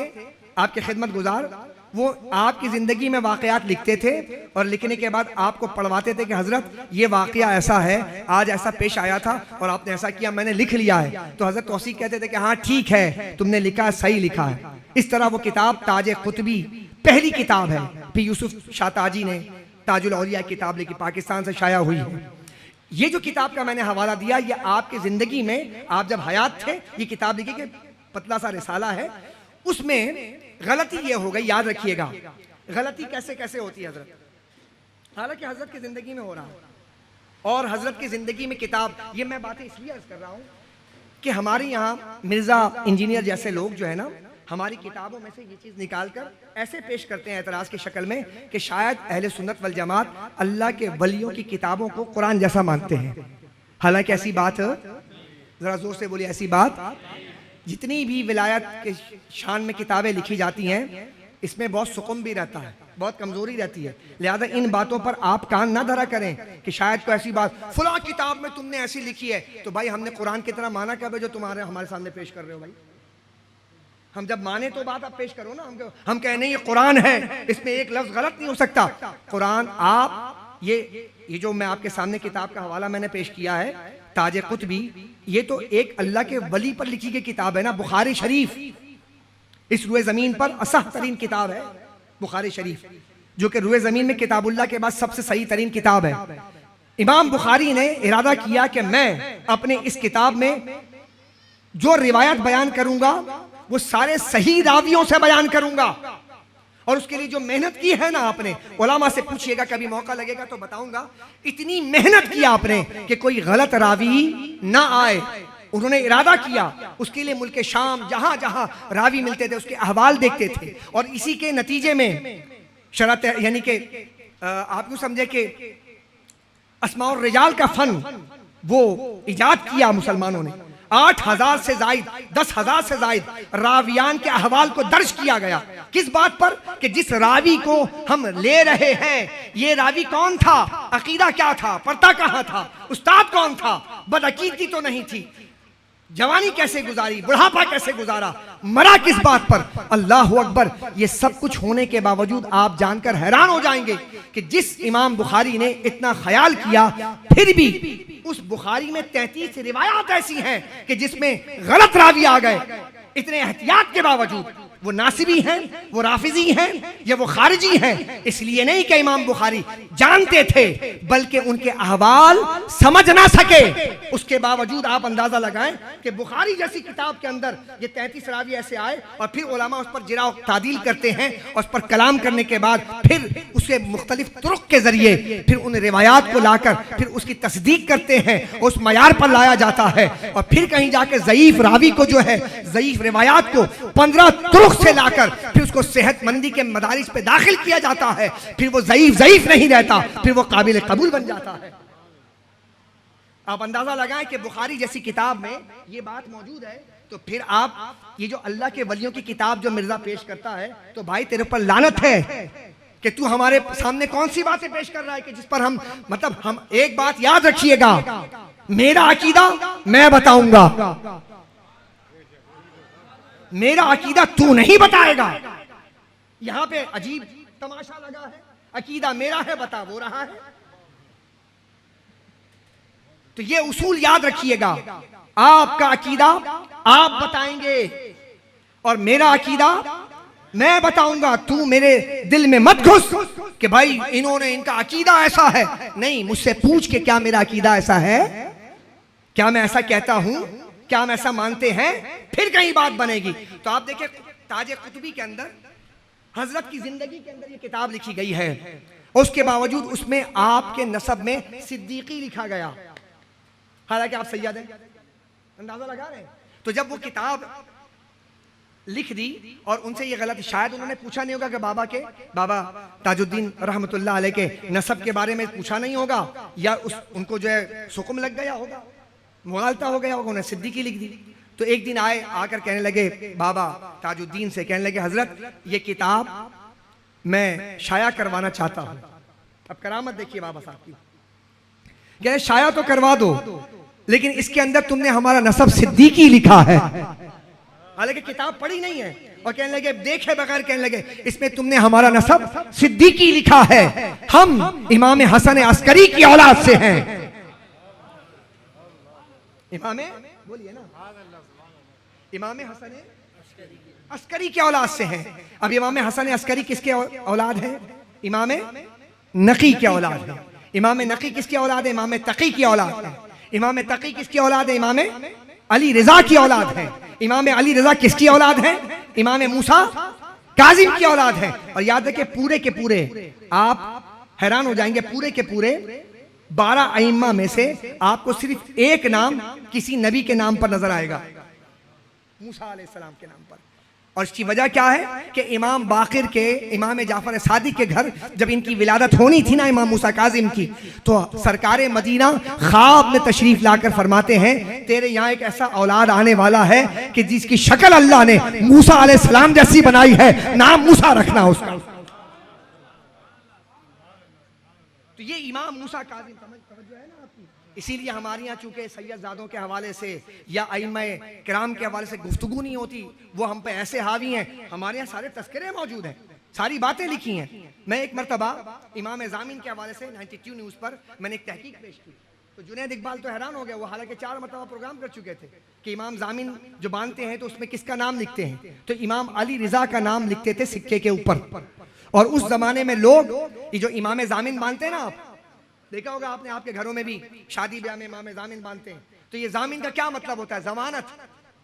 आपके खिदमत गुजार, वो आपकी जिंदगी में वाकयात लिखते थे और लिखने के बाद आपको पढ़वाते थे कि हजरत ये वाकया ऐसा है, आज ऐसा पेश आया था और आपने ऐसा किया, मैंने लिख लिया है। तो हजरत तौसीक कहते थे कि हाँ ठीक है, तुमने लिखा, सही लिखा है। इस तरह वो किताब ताजे कुतुबी पहली किताब है। फिर यूसुफ शाहताजी ने ताजुल औलिया किताब लिखी, पाकिस्तान से शाया हुई है। ये जो किताब का मैंने हवाला दिया, ये आपकी जिंदगी में आप जब हयात थे ये किताब लिखी कि पतला सा रिसाला है। उसमें गलती ये हो गई, याद रखिएगा, गलती कैसे कैसे होती है हजरत, हालांकि हजरत की जिंदगी में हो रहा है और हजरत की जिंदगी में किताब, ये मैं बातें इसलिए अर्ज कर रहा हूँ कि हमारे यहाँ मिर्जा इंजीनियर जैसे लोग जो है ना, हमारी किताबों में से ये चीज़ निकाल कर ऐसे पेश करते हैं एतराज की शक्ल में कि शायद अहले सुन्नत वल जमात अल्लाह के वलियों की किताबों को कुरान जैसा मानते हैं। हालांकि ऐसी बात, जरा जोर से बोलिए, ऐसी बात, जितनी भी विलायत के शान में किताबें लिखी जाती हैं इसमें बहुत सुकून भी रहता है, बहुत कमजोरी रहती है। लिहाजा इन बातों पर आप कान ना धरा करें कि शायद कोई ऐसी बात फलां किताब में तुमने ऐसी लिखी है, तो भाई हमने कुरान की तरह माना कब है जो तुम्हारे हमारे सामने पेश कर रहे हो? भाई हम जब माने तो बात आप पेश करो ना। हम कहें नहीं ये कुरान है, इसमें एक लफ्ज गलत नहीं हो सकता। कुरान आप ये जो मैं आपके सामने किताब का हवाला मैंने पेश किया है ताजे कुतुबी, ये तो एक अल्लाह के वली पर लिखी गई किताब है ना। बुखारी शरीफ इस रुए जमीन पर असह तरीन किताब है बुखारी शरीफ, जो कि रुए जमीन में किताबुल्लाह के बाद सबसे सही तरीन किताब है। इमाम बुखारी ने इरादा किया कि मैं अपने इस किताब में जो रिवायत बयान करूंगा वो सारे सही रावियों से बयान करूंगा, और उसके लिए जो मेहनत की है ना आपने, उलमा से पूछिएगा, कभी मौका लगेगा तो बताऊंगा। इतनी मेहनत की आपने कि कोई गलत रावी ना आए, उन्होंने इरादा किया। उसके लिए मुल्क शाम जहां जहां रावी मिलते थे उसके अहवाल देखते थे, और इसी के नतीजे में शरत यानी कि आप यूँ समझे कि अस्माउर रिजाल का फन वो इजाद किया मुसलमानों ने। 8,000 से जायद 10,000 से जायद रावियान के अहवाल को दर्ज किया गया। किस बात पर? कि जिस रावी को हम ले रहे हैं ये रावी कौन था, अकीदा क्या था, पढ़ता कहाँ था, उस्ताद कौन था, बदअकीदगी तो नहीं थी, जवानी कैसे गुजारी, बुढ़ापा कैसे गुजारा, मरा किस बात पर। अल्लाह अकबर। ये सब कुछ होने के बावजूद आप जानकर हैरान हो जाएंगे कि जिस इमाम बुखारी ने इतना ख्याल किया फिर भी उस बुखारी में 33 रिवायात ऐसी हैं कि जिसमें गलत रावी आ गए। इतने एहतियात के बावजूद वो नासिबी हैं, वो राफिजी हैं या वो खारिजी हैं। इसलिए नहीं कि इमाम बुखारी जानते थे, बल्कि उनके अहवाल समझ ना सके। उसके बावजूद आप अंदाजा लगाएं कि बुखारी जैसी किताब के अंदर ये 33 रावी ऐसे आए और फिर उलमा उस पर जिरा तादील करते हैं और उस पर कलाम करने के बाद फिर उसे मुख्तलिफ तुरुक के जरिए फिर उन रिवायात को लाकर फिर उसकी तस्दीक करते हैं, उस मयार पर लाया जाता है और फिर कहीं जाके ज़ईफ रावी को जो है, ज़ईफ रिवायात को 15 तुरुक से लाकर फिर उसको सेहतमंदी के मदारिस पे दाखिल किया जाता है। फिर वो ज़ईफ नहीं रहता, फिर वो काबिल कबूल बन जाता है। आप अंदाजा लगाएं कि बुखारी जैसी किताब में ये बात मौजूद है, तो फिर आप ये जो अल्लाह के वलियों की किताब जो मिर्जा पेश करता है, तो भाई तेरे पर लानत है कि तू हमारे सामने कौन सी बातें पेश कर रहा है कि जिस पर हम एक बात याद रखिएगा, मेरा अकीदा मैं बताऊंगा, मेरा अकीदा तू नहीं बताएगा। यहां पे अजीब तमाशा लगा है, अकीदा मेरा है बता वो रहा है। तो ये उसूल याद रखिएगा, आपका अकीदा आप बताएंगे और मेरा अकीदा मैं बताऊंगा। तू मेरे दिल में मत घुस कि भाई इन्होंने इनका अकीदा ऐसा है। नहीं, मुझसे पूछ के क्या मेरा अकीदा ऐसा है, क्या मैं ऐसा कहता हूं, क्या हम ऐसा मानते हैं, फिर कहीं बात बनेगी। तो आप देखिए ताजे कुतुबी के अंदर हजरत की जिंदगी के अंदर ये किताब लिखी गई है, उसके बावजूद उसमें आपके नसब में सिद्दीकी लिखा गया, हालांकि आप सैयद हैं। अंदाजा लगा रहे हैं। तो जब वो किताब लिख दी और उनसे ये गलत, शायद उन्होंने पूछा नहीं होगा कि बाबा ताजुद्दीन रहमतुल्लाह अलैह के नसब के बारे में पूछा नहीं होगा, या उनको जो है सुकुम लग गया होगा, मुगालता हो गया होगा, उन्हें सिद्दीकी लिख दी। तो एक दिन आकर कहने लगे बाबा ताजुद्दीन से, कहने लगे हजरत ये किताब मैं शाया करवाना चाहता हूं। अब करामत देखिए बाबा साहब की, कह शाया तो करवा दो, लेकिन इसके अंदर तुमने हमारा नसब सिद्दीकी लिखा है, हालांकि किताब पढ़ी नहीं है। और कहने लगे देखे बगैर, कहने लगे इसमें तुमने हमारा नसब सिद्दीकी लिखा है, हम इमाम हसन अस्करी की औलाद से हैं। इमामे बोलिए ना, इमाम हसन अस्करी के औलाद से हैं। अब इमाम हसन अस्करी किसके औलाद है? इमाम नकी के औलाद है। इमाम नकी किसकी औलाद है? इमाम तकी की औलाद है। इमाम तकी किसकी औलाद है? इमाम अली रजा की औलाद है। इमाम अली रजा किसकी औलाद है? इमाम मूसा काजिम की औलाद है। और याद रखिए पूरे के पूरे, आप हैरान हो जाएंगे, पूरे के पूरे 12 अइम्मा में से आपको सिर्फ एक नाम किसी नबी के नाम पर नजर आएगा, मूसा अलैहिस्सलाम के नाम पर। और इसकी वजह क्या है कि इमाम बाकिर के, इमाम जाफर सादिक के घर जब इनकी विलादत होनी थी ना इमाम मूसा काजिम की, तो सरकारे मदीना ख्वाब में तशरीफ लाकर फरमाते हैं तेरे यहाँ एक ऐसा औलाद आने वाला है कि जिसकी शक्ल अल्लाह ने मूसा अलैहिस्सलाम जैसी बनाई है, नाम मूसा रखना उसका। तो ये इमाम मूसा काजिम तवज्जो है ना आपकी। इसीलिए हमारे यहाँ चूंकि सैयदजादों के हवाले से या अइम्मा किराम के हवाले से गुफ्तगू नहीं होती, वो हम पे ऐसे हावी हैं। हमारे यहाँ सारे तस्करे मौजूद हैं, सारी बातें लिखी हैं। मैं एक मरतबा इमाम जामिन के हवाले से 92 न्यूज़ पर मैंने एक तहकीक पेश की, तो जुनैद इकबाल तो हैरान हो गया। वो हालांकि 4 मरतबा प्रोग्राम कर चुके थे कि इमाम जामिन जो बांधते हैं तो उसमें किसका नाम लिखते हैं, तो इमाम अली रिजा का नाम लिखते थे सिक्के के ऊपर। और उस जमाने में लोग ये जो इमाम जामिन बांधते हैं ना, आप देखा होगा आपने, आपके घरों में भी शादी ब्याह में इमाम जामिन बांधते हैं। तो ये जामिन का क्या मतलब होता है? जमानत।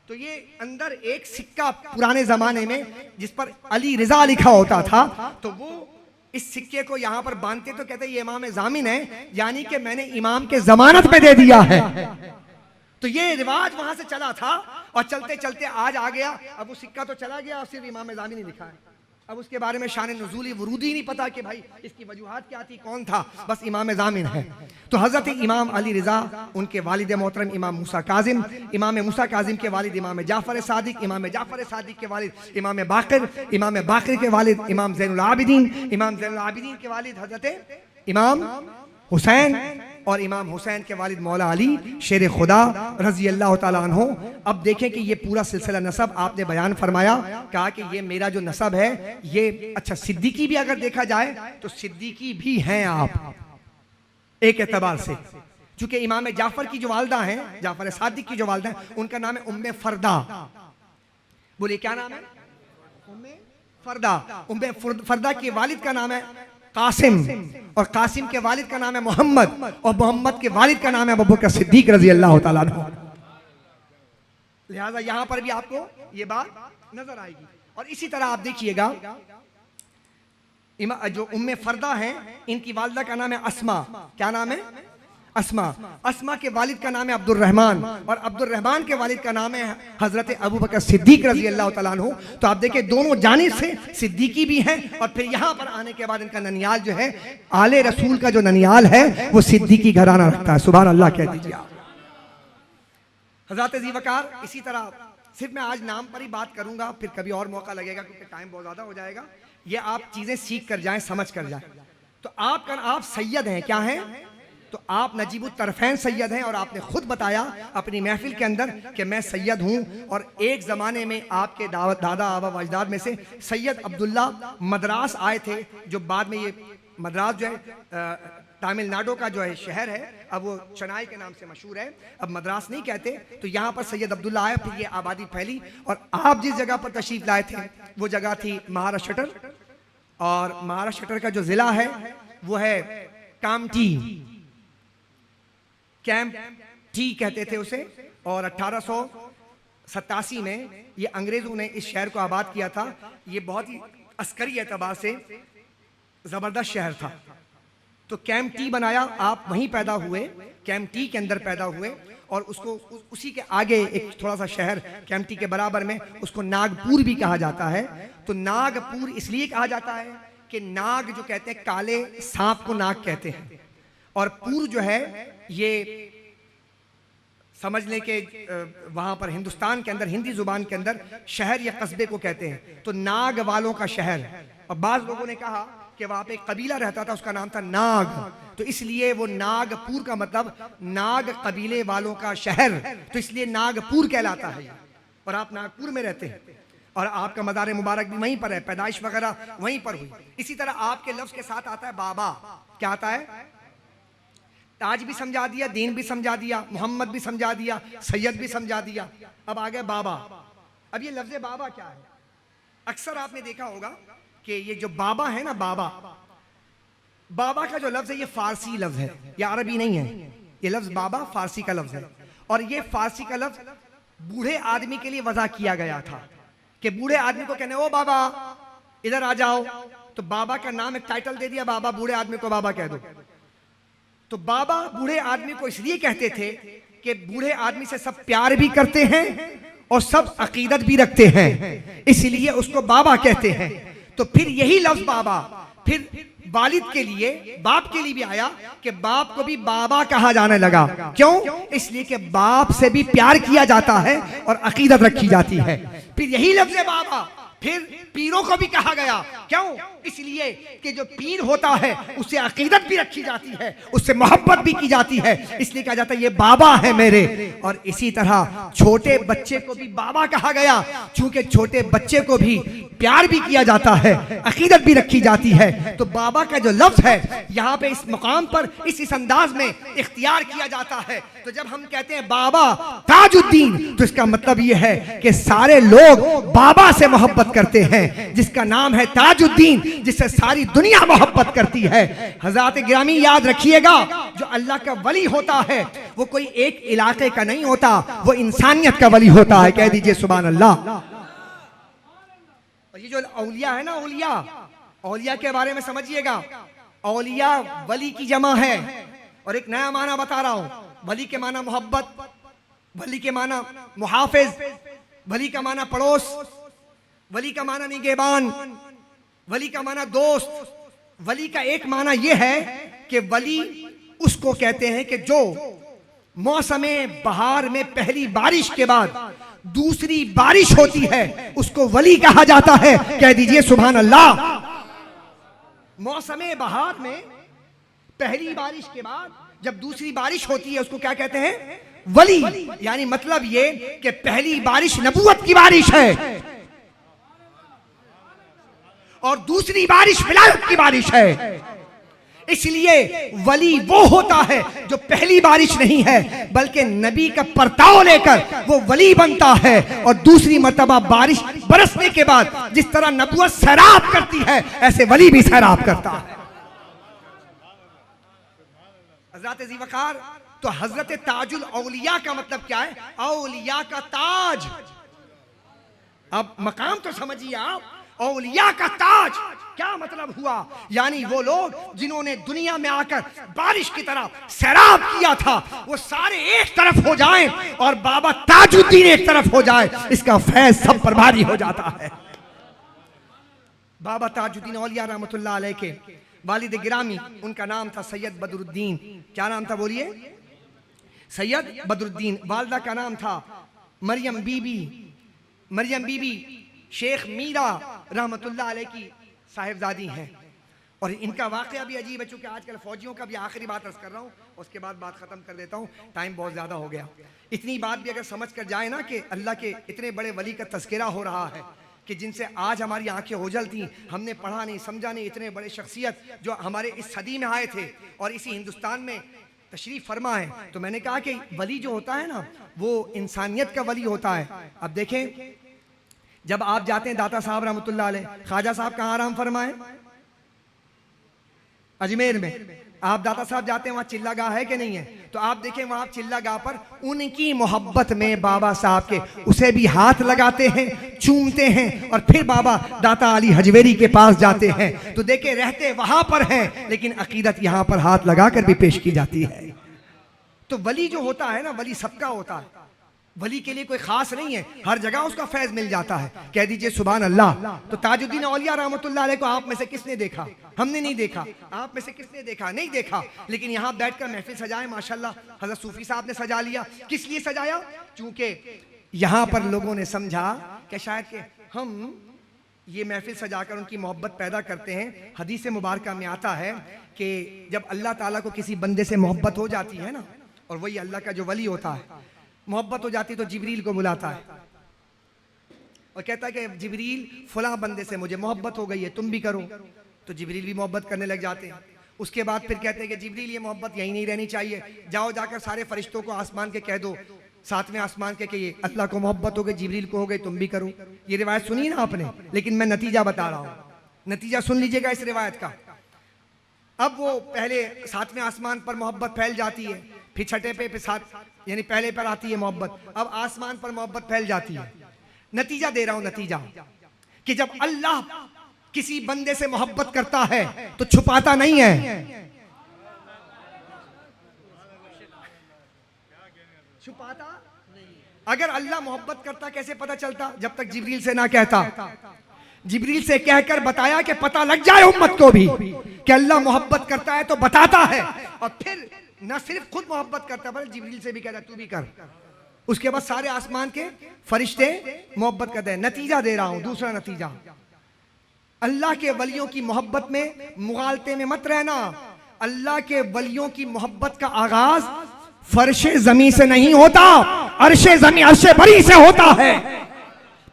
तो ये अंदर एक सिक्का पुराने जमाने में जिस पर अली रिजा लिखा होता था, तो वो इस सिक्के को यहाँ पर बांधते तो कहते ये इमाम जामिन है, यानी कि मैंने इमाम के जमानत पे दे दिया है। तो ये रिवाज वहां से चला था और चलते चलते आज आ गया। अब वो सिक्का तो चला गया और सिर्फ इमाम जामिन ही लिखा है। अब उसके बारे में शान नुज़ूली वरूदी नहीं पता कि भाई इसकी वजूहात क्या थी, कौन था, बस इमाम ज़ामिन है। तो हज़रत इमाम अली रिज़ा, उनके वालिद मोहतरम इमाम मूसा काज़िम, इमाम मूसा काज़िम के वालिद इमाम जाफ़र सादिक, इमाम जाफ़र सादिक के वालिद इमाम बाक़िर के वालिद इमाम ज़ैनुल आबिदीन, इमाम ज़ैनुल आबिदीन के वालिद हज़रत इमाम हुसैन, और इमाम हुसैन के वालिद मौला अली शेर खुदा रज़ी अल्लाह ताला अन्हो। अब देखें कि ये पूरा सिलसिला नसब आपने बयान फरमाया, कहा कि ये मेरा जो नसब है ये, अच्छा सिद्दीकी भी अगर देखा जाए तो सिद्दीकी भी हैं आप एक एतबार से, चूंकि इमाम जाफ़र की जो वालदा हैं, जाफ़र सादिक की जो वालदा हैं, उनका नाम है उम्मे फरदा। बोलिए क्या नाम है? उम्मे फरदा। उम्मे फरदा के वालिद का नाम है कासिम, और कासिम के वालिद का नाम है मोहम्मद, और मोहम्मद के वालिद का नाम है अबू बकर सिद्दीक रज़ी अल्लाह ताला अन्हु। लिहाजा यहां पर भी आपको ये बात नजर आएगी। और इसी तरह आप देखिएगा जो उम्मे फरदा हैं, इनकी वालिदा का नाम है अस्मा। क्या नाम है? अस्मा। अस्मा के वालिद का नाम है अब्दुल रहमान, और अब्दुल रहमान के वालिद का नाम है हजरत अबू बकर सिद्दीक रज़ी अल्लाह ताला अन्हु। तो आप देखिए दोनों जानिब से सिद्दीकी भी हैं, और फिर यहाँ पर आने के बाद इनका ननियाल जो है, आले रसूल का जो ननियाल है वो सिद्दीकी घराना रखता है। सुभान अल्लाह कह दीजिए आप। हजरत ज़ीवकार, इसी तरह सिर्फ मैं आज नाम पर ही बात करूंगा, फिर कभी और मौका लगेगा क्योंकि टाइम बहुत ज़्यादा हो जाएगा। ये आप चीज़ें सीख कर जाएं, समझ कर जाएं। तो आप सैयद हैं, क्या हैं? तो आप नजीबुत तरफैन सैयद हैं, और आपने खुद बताया अपनी महफिल के अंदर कि मैं सैयद हूं। और एक ज़माने में आपके दादा आबा अजदाद में से सैयद अब्दुल्ला मद्रास आए थे, जो बाद में ये मद्रास जो है तमिलनाडु का जो है शहर है, अब वो चेन्नई के नाम से मशहूर है, अब मद्रास नहीं कहते। तो यहाँ पर सैयद अब्दुल्ला आया, फिर ये आबादी फैली, और आप जिस जगह पर तशरीफ लाए थे वो जगह थी महाराष्ट्र, और महाराष्ट्र का जो ज़िला है वो है कामठी, कैंप टी कहते थे उसे। और 1887 में ये अंग्रेजों ने इस शहर को आबाद किया था। ये बहुत ही अस्करी एतबार से जबरदस्त शहर था। तो कैंप टी बनाया, आप वहीं पैदा हुए, कैंप टी के अंदर पैदा हुए, और उसको उसी के आगे एक थोड़ा सा शहर कैंप टी के बराबर में, उसको नागपुर भी कहा जाता है। तो नागपुर इसलिए कहा जाता है कि नाग जो कहते हैं, काले सांप को नाग कहते हैं, और पुर जो है ये समझ लें कि वहाँ पर हिंदुस्तान के अंदर हिंदी जुबान के अंदर शहर या कस्बे को कहते हैं। तो नाग वालों का शहर। और बाज़ लोगों ने कहा कि वहाँ पे एक कबीला रहता था, उसका नाम था नाग, तो इसलिए वो नागपुर का मतलब नाग कबीले वालों का शहर, तो इसलिए नागपुर कहलाता है। और आप नागपुर में रहते हैं, और आपका मज़ार मुबारक भी वहीं पर है, पैदाइश वगैरह वहीं पर हुई। इसी तरह आपके लफ्ज़ के साथ आता है बाबा। क्या आता है? ताज भी समझा दिया, दीन भी समझा दिया, मोहम्मद भी समझा दिया, सैयद भी समझा दिया, अब आ गया बाबा। अब ये लफ्ज़ बाबा क्या है? अक्सर आपने देखा होगा कि ये जो बाबा है ना, बाबा का जो लफ्ज़ है ये फारसी लफ्ज़ है, ये अरबी नहीं है। ये लफ्ज़ बाबा फारसी का लफ्ज़ है, और ये फारसी का लफ्ज़ बूढ़े आदमी के लिए वज़ा किया गया था कि बूढ़े आदमी को कहने, ओ बाबा इधर आ जाओ। तो बाबा का नाम एक टाइटल दे दिया, बाबा, बूढ़े आदमी को बाबा कह दो। तो बाबा बूढ़े आदमी को इसलिए कहते थे कि बूढ़े आदमी से सब प्यार भी करते हैं और सब अकीदत भी रखते हैं, इसलिए उसको बाबा कहते हैं। तो फिर यही लफ्ज़ बाबा फिर वालिद के लिए, बाप के लिए भी आया कि बाप को भी बाबा कहा जाने लगा। क्यों? इसलिए कि बाप से भी प्यार किया जाता है और अकीदत रखी जाती है। फिर यही लफ्ज़ बाबा फिर पीरों को भी कहा गया। क्यों? इसलिए कि जो पीर होता है उससे अकीदत भी रखी जाती है, उससे मोहब्बत भी की जाती है, इसलिए कहा जाता है ये बाबा है मेरे। और इसी तरह छोटे बच्चे को भी बाबा कहा गया, क्योंकि छोटे बच्चे को भी प्यार भी किया जाता है, अकीदत भी रखी जाती है। तो बाबा का जो लफ्ज़ है यहाँ पे इस मुकाम पर इस अंदाज में इख्तियार किया जाता है। तो जब हम कहते हैं बाबा ताजुद्दीन, तो इसका मतलब ये है कि सारे लोग बाबा से मोहब्बत करते हैं, जिसका नाम है ताजुद्दीन, जिससे सारी दुनिया मोहब्बत करती है। हज़रात गिरामी याद रखिएगा, जो अल्लाह का वली होता है वो कोई एक इलाके का नहीं होता, वो इंसानियत का वली होता है। कह दीजिए सुभान अल्लाह। ये जो औलिया है ना, औलिया के बारे में समझिएगा। औलिया वली की जमा है, और एक नया माना बता रहा हूं। वली के माना मोहब्बत, वली के माना मुहाफिज, वली का माना पड़ोस, वली का माना निगहबान, वली का माना दोस्त। वली का एक माना यह है कि वली उसको कहते हैं कि जो मौसमे बहार में पहली बारिश के बाद दूसरी बारिश होती है उसको वली कहा जाता है। कह दीजिए सुभान अल्लाह। मौसमे बहार में पहली बारिश के बाद जब दूसरी बारिश होती है उसको क्या कहते हैं? वली। यानी मतलब ये कि पहली बारिश नबूवत की बारिश है और दूसरी बारिश विलायत की बारिश है। इसलिए वली वो होता है जो पहली बारिश नहीं है बल्कि नबी का परताव लेकर वो वली बनता है। और दूसरी मर्तबा बारिश बरसने के बाद जिस तरह नबूवत सैराब करती है ऐसे वली भी सैराब करता है। हजरत ज़ीवकार, तो हजरत ताजुल औलिया का मतलब क्या है? औलिया का ताज। अब मकाम तो समझिए आप, औलिया का ताज क्या मतलब हुआ? यानी वो लोग जिन्होंने दुनिया में आकर बारिश की तरह सैराब किया था वो सारे एक तरफ हो जाएं और बाबा ताजुद्दीन एक तरफ हो जाए, इसका फैज सब पर भारी हो जाता है। बाबा ताजुद्दीन औलिया रहमतुल्लाह अलैह के वालिद गिरामी, उनका नाम था सैयद बदरुद्दीन। क्या नाम था बोलिए? सैयद बदरुद्दीन। वालदा का नाम था मरियम बीबी। मरियम बीबी शेख मीरा रहमतुल्लाह अलैह की साहिबजादी हैं। और इनका वाक़या भी अजीब है, चूंकि आजकल फौजियों का भी आखिरी बात अर्ज कर रहा हूँ, उसके बाद बात ख़त्म कर देता हूँ, टाइम बहुत ज़्यादा हो गया। इतनी बात भी अगर समझ कर जाए ना कि अल्लाह के इतने बड़े वली का तज़किरा हो रहा है कि जिनसे आज हमारी आंखें ओझल थी, हमने पढ़ा नहीं समझा नहीं, इतने बड़े शख्सियत जो हमारे इस सदी में आए थे और इसी हिंदुस्तान में तशरीफ़ फरमा है। तो मैंने कहा कि वली जो होता है ना वो इंसानियत का वली होता है। अब देखें, जब आप जाते हैं दाता साहब रहमतुल्लाह अलैह, ख्वाजा साहब कहाँ आराम फरमाए? अजमेर में। आप दाता साहब जाते हैं वहाँ चिल्ला गाह है कि नहीं है? तो आप देखें वहाँ चिल्ला गाह पर उनकी मोहब्बत में बाबा साहब के उसे भी हाथ लगाते हैं, चूमते हैं और फिर बाबा दाता अली हजवेरी के पास जाते हैं। तो देखे रहते वहाँ पर हैं लेकिन अकीदत यहाँ पर हाथ लगाकर भी पेश की जाती है। तो वली जो होता है ना, वली सबका होता है। वली के लिए कोई खास नहीं है, हर जगह उसका फैज मिल जाता है। कह दीजिए सुभान अल्लाह। तो ताजुद्दीन औलिया रहमतुल्लाह अलैह को आप में से किसने देखा? हमने नहीं देखा। आप में से किसने देखा? नहीं देखा। लेकिन यहाँ बैठकर महफिल सजाए माशाल्लाह, हजरत सूफी साहब ने सजा लिया। किस लिए सजाया? क्योंकि यहाँ पर लोगों ने समझा कि शायद कि हम ये महफिल सजाकर उनकी मोहब्बत पैदा करते हैं। हदीस मुबारक में आता है कि जब अल्लाह ताला को किसी बंदे से मोहब्बत हो जाती है ना, और वही अल्लाह का जो वली होता है, मोहब्बत हो जाती तो जिब्रील को बुलाता है और कहता है कि जिब्रील फलां बंदे से मुझे मोहब्बत हो गई है, तुम भी करो। तो जिब्रील भी मोहब्बत करने लग जाते हैं। उसके बाद फिर कहते हैं कि जिब्रील ये मोहब्बत यहीं नहीं रहनी चाहिए, जाओ जाकर सारे फरिश्तों को आसमान के कह दो, सातवें आसमान के कि ये अल्लाह को मोहब्बत हो गई, जिब्रील को हो गई, तुम भी करो। ये रिवायत सुनी ना आपने, लेकिन मैं नतीजा बता रहा हूँ, नतीजा सुन लीजिएगा इस रिवायत का। अब वो पहले सातवें आसमान पर मोहब्बत फैल जाती है, फिर छठे पे, फिर सात, यानी पहले पर आती है मोहब्बत, अब आसमान पर मोहब्बत फैल जाती है। नतीजा दे रहा हूं, नतीजा कि जब अल्लाह किसी बंदे से मोहब्बत करता है तो छुपाता नहीं है, छुपाता नहीं। अगर अल्लाह मोहब्बत करता कैसे पता चलता? जब तक जिब्रील से ना कहता। जिब्रील से कहकर बताया कि पता लग जाए उम्मत को भी कि अल्लाह मोहब्बत करता है तो बताता है। और फिर न सिर्फ खुद मोहब्बत करता बल्कि जिब्रील से भी कहता तू भी कर। उसके बाद सारे आसमान के फरिश्ते मोहब्बत करते हैं। नतीजा दे रहा हूं, दूसरा नतीजा, अल्लाह के वलियों की मोहब्बत में मुगालते में मत रहना। अल्लाह के वलियों की मोहब्बत का आगाज फर्शे जमीन से नहीं होता, अर्शे जमीन, अर्शे बरी से होता है।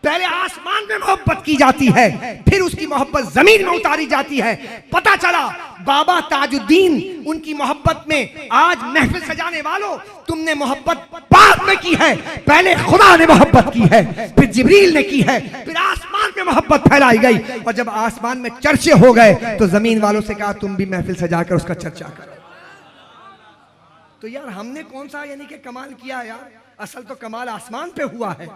पहले आसमान में मोहब्बत की जाती है, फिर उसकी मोहब्बत जमीन में उतारी जाती है। पता चला बाबा ताजुद्दीन उनकी मोहब्बत में, आज महफिल सजाने वालों तुमने मोहब्बत बाद में की है, पहले खुदा ने मोहब्बत की है, फिर जिब्रील ने की है, फिर आसमान में मोहब्बत फैलाई गई। और जब आसमान में चर्चे हो गए तो जमीन वालों से कहा तुम भी महफिल सजाकर उसका चर्चा करो। तो यार हमने कौन सा यानी कि कमाल किया यार, असल तो कमाल आसमान पे हुआ है।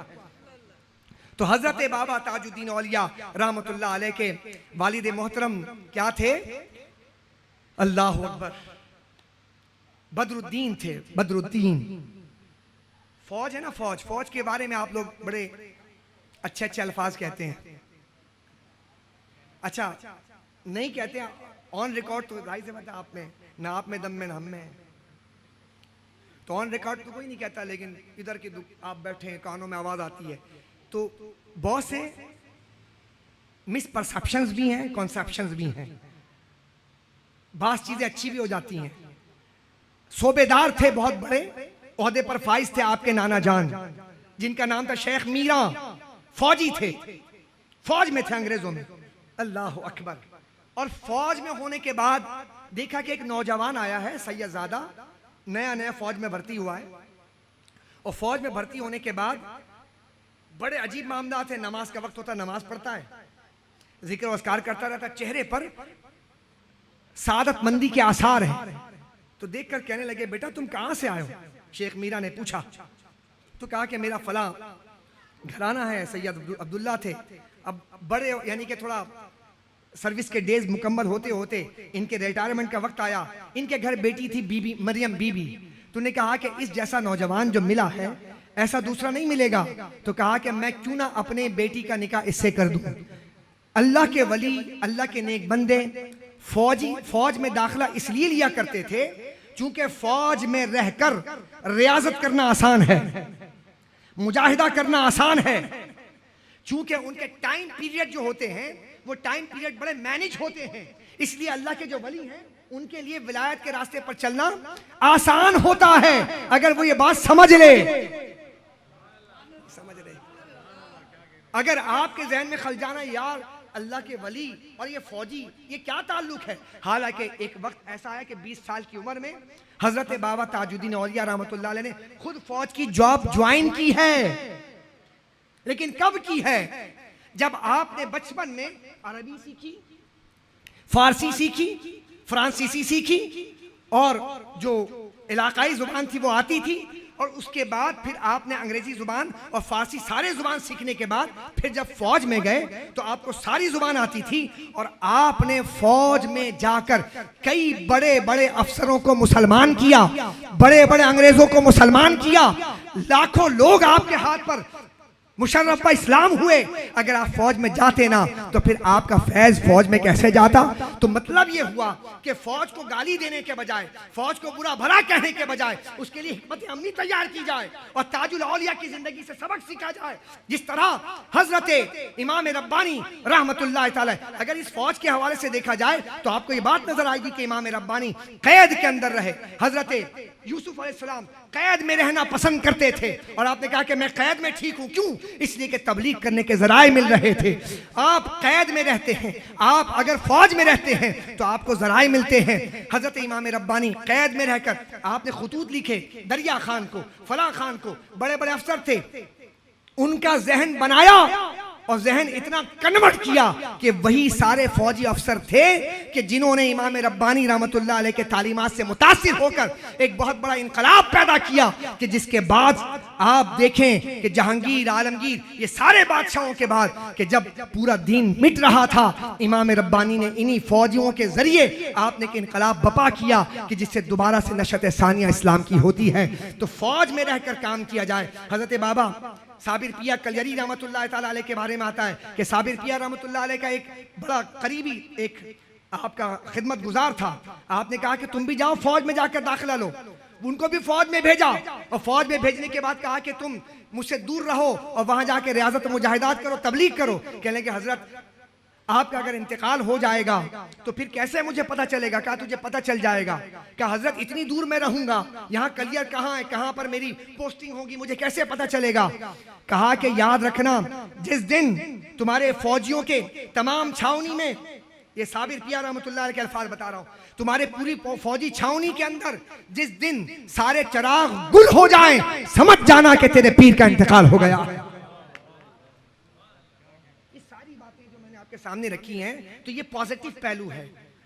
तो हजरत बाबा ताजुद्दीन औलिया रहमतुल्लाह अलैह के वालिद मोहतरम क्या थे? अल्लाह अकबर, बदरुद्दीन थे। बदरुद्दीन फौज है ना, फौज, फौज के बारे में आप लोग बड़े अच्छे अच्छे अल्फाज कहते हैं। अच्छा नहीं कहते ऑन रिकॉर्ड, तो जाहिर सी बात है आप में ना, आप में दम में ना हम में, तो ऑन रिकॉर्ड तो कोई नहीं कहता, लेकिन इधर की आप बैठे हैं, कानों में आवाज आती है, तो बहुत से मिसपरसेप्शंस भी हैं, कॉन्सेप्शंस भी हैं, बात चीजें अच्छी भी हो जाती हैं। सूबेदार थे, बहुत बड़े ओहदे पर फाइज थे आपके नाना जान, जिनका नाम था शेख मीरा, फौजी थे, फौज में थे अंग्रेजों में, अल्लाह अकबर। और फौज में होने के बाद देखा कि एक नौजवान आया है सैयदजादा, नया नया फौज में भर्ती हुआ है, और फौज में भर्ती होने के बाद बड़े अजीब मामला थे। नमाज का वक्त होता, नमाज पढ़ता है, जिक्र वस्कार करता रहता, चेहरे पर सादत मंदी के आसार हैं। तो देखकर कहने लगे, बेटा तुम कहां से आए हो? शेख मीरा ने पूछा, तो कहा कि मेरा फला घराना है, सैयद अब्दुल्ला थे, अब बड़े यानी कि थोड़ा सर्विस के डेज मुकम्मल होते होते इनके रिटायरमेंट का वक्त आया, इनके घर बेटी थी बीबी मरियम बीबी। तूने कहा कि इस जैसा नौजवान जो मिला है ऐसा दूसरा नहीं मिलेगा, तो कहा कि मैं क्यों ना अपने बेटी का निकाह इससे कर दूं। अल्लाह के वली, अल्लाह के नेक बंदे फौज में दाखिला इसलिए लिया करते थे क्योंकि फौज में रहकर रियाजत करना आसान है, मुजाहिदा करना आसान है, क्योंकि उनके टाइम पीरियड जो होते हैं वो टाइम पीरियड बड़े मैनेज होते हैं। इसलिए अल्लाह के जो वली हैं उनके लिए विलायत के रास्ते पर चलना आसान होता है, अगर वो ये बात समझ ले। अगर आपके जहन में खल जाना यार अल्लाह के वली और ये फौजी, ये क्या ताल्लुक है? हालांकि एक वक्त ऐसा है कि 20 साल की उम्र में हजरत बाबा ताजुद्दीन औलिया रहमतुल्लाह अलैह ने खुद फौज की जॉब ज्वाइन की है। लेकिन कब की है? जब आपने बचपन में अरबी सीखी, फारसी सीखी, फ्रांसीसी सीखी, और जो इलाकाई जुबान थी वो आती थी, और उसके बाद फिर आपने अंग्रेजी जुबान और फारसी सारे जुबान सीखने के बाद फिर जब फौज में गए तो आपको सारी जुबान आती थी, और आपने फौज में जाकर कई बड़े बड़े अफसरों को मुसलमान किया, बड़े बड़े अंग्रेजों को मुसलमान किया, लाखों लोग आपके हाथ पर मुशर्रफ इस्लाम हुए। अगर आप फौज में जाते ना तो फिर आपका फैज फौज में कैसे जाता? तो मतलब ये हुआ कि फौज को गाली देने के बजाय, फौज को बुरा भला कहने के बजाय उसके लिए हिकमत अमली तैयार की जाए और ताजुल औलिया की जिंदगी से सबक सीखा जाए। जिस तरह हजरत इमाम रब्बानी रहमतुल्लाह तआला, अगर इस फौज के हवाले से देखा जाए तो आपको ये बात नजर आएगी कि इमाम रब्बानी कैद के अंदर रहे। हजरत यूसुफ अलैहिस्सलाम कैद में रहना पसंद करते थे, और आपने कहा कि मैं कैद में ठीक हूं, क्यों? इसलिए कि तबलीग करने के जराए मिल रहे थे। आप कैद में रहते हैं, आप अगर फौज में रहते हैं तो आपको जराए मिलते हैं। हजरत इमाम रब्बानी कैद में रहकर आपने खुतूत लिखे, दरिया खान को, फला खान को, बड़े बड़े अफसर थे, उनका जहन बनाया और जहन इतना कन्वर्ट किया कि वही सारे फौजी अफसर थे कि जिन्होंने इमाम रब्बानी रहमतुल्लाह अलैह के तालीमात से मुतासिर होकर एक बहुत बड़ा इनकलाब पैदा किया, कि जिसके बाद आप देखें कि जहांगीर, आलमगीर, ये सारे बादशाहों के बाद कि जब पूरा दीन मिट रहा था, इमाम रब्बानी ने इन्हीं फौजियों के जरिए आपने एक इनकलाब बपा किया कि जिससे दोबारा से नशत सानिया इस्लाम की होती है। तो फौज में रहकर काम किया जाए। हजरत बाबा साबिर पिया कलयरी रहमतुल्लाह ताला अलैह के बारे में आता है कि साबिर पिया रहमतुल्लाह अलैह का एक बड़ा करीबी एक आपका खिदमत गुजार था। आपने कहा कि तुम भी जाओ फौज में जाकर दाखिला लो, उनको भी फौज में भेजा, और फौज में भेजने के बाद कहा कि तुम मुझसे दूर रहो और वहां जाकर रियाजत मुजाहिदात करो, तबलीग करो। कहने के हजरत आपका अगर इंतकाल हो जाएगा तो फिर कैसे मुझे पता चलेगा? क्या तुझे पता चल जाएगा? क्या हजरत इतनी दूर मैं रहूंगा, यहाँ कलियर कहाँ है, कहाँ पर मेरी पोस्टिंग होगी, मुझे कैसे पता चलेगा? कहा कि याद रखना, जिस दिन तुम्हारे फौजियों के तमाम छावनी में, ये साबिर पिया रहमतुल्लाह के अल्फाज बता रहा हूं, तुम्हारे पूरी फौजी छावनी के अंदर जिस दिन सारे चिराग गुल हो जाएं, समझ जाना कि तेरे पीर का इंतकाल हो गया। आपके सामने रखी हैं तो ये पॉजिटिव पहलू है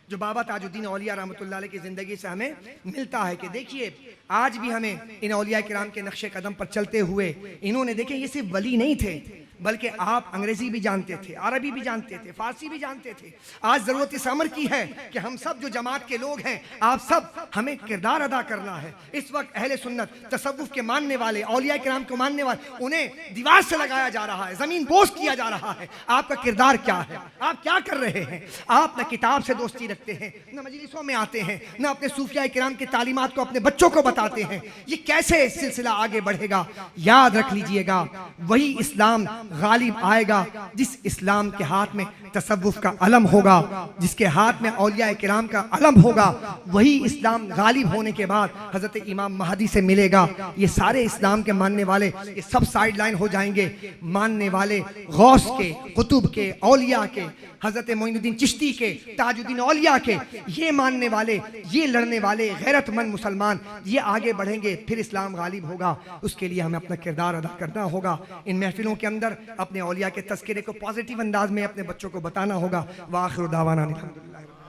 जो बाबा ताजुद्दीन औलिया रहमतुल्लाह अलैह की जिंदगी से हमें मिलता है। कि देखिए आज भी हमें इन औलिया किराम के नक्शे कदम पर चलते हुए, इन्होंने देखे ये सिर्फ वली नहीं थे बल्कि आप अंग्रेजी भी जानते थे, अरबी भी जानते थे, फारसी भी जानते थे। आज ज़रूरत इस अमर की है कि हम सब जो जमात के लोग हैं, आप सब हमें किरदार अदा करना है। इस वक्त अहले सुन्नत, तसव्वुफ के मानने वाले, औलिया किराम को मानने वाले, उन्हें दीवार से लगाया जा रहा है, ज़मीन बोझ किया जा रहा है। आपका किरदार क्या है? आप क्या कर रहे हैं? आप न किताब से दोस्ती रखते हैं, न मजलिसों में आते हैं, न अपने सूफिया किराम की तालीमात को अपने बच्चों को बताते हैं। ये कैसे सिलसिला आगे बढ़ेगा? याद रख लीजिएगा, वही इस्लाम गालिब आएगा जिस इस्लाम के हाथ में तसव्वुफ का अलम होगा, जिसके हाथ में औलिया किराम का अलम होगा। वही इस्लाम गालिब होने के बाद हजरत इमाम महदी से मिलेगा। ये सारे इस्लाम के मानने वाले ये सब साइड लाइन हो जाएंगे। मानने वाले गौस के, कुतुब के, औलिया के, हजरत मोइनुद्दीन चिश्ती के, ताजुद्दीन औलिया के, ये मानने वाले, ये लड़ने वाले गैरतमंद मुसलमान, ये आगे बढ़ेंगे, फिर इस्लाम गालिब होगा। उसके लिए हमें अपना किरदार अदा करना होगा। इन महफिलों के अंदर अपने औलिया के तज़किरे को पॉजिटिव अंदाज में अपने बच्चों को बताना होगा। वाखिर दावाना अल्हम्दुलिल्लाह।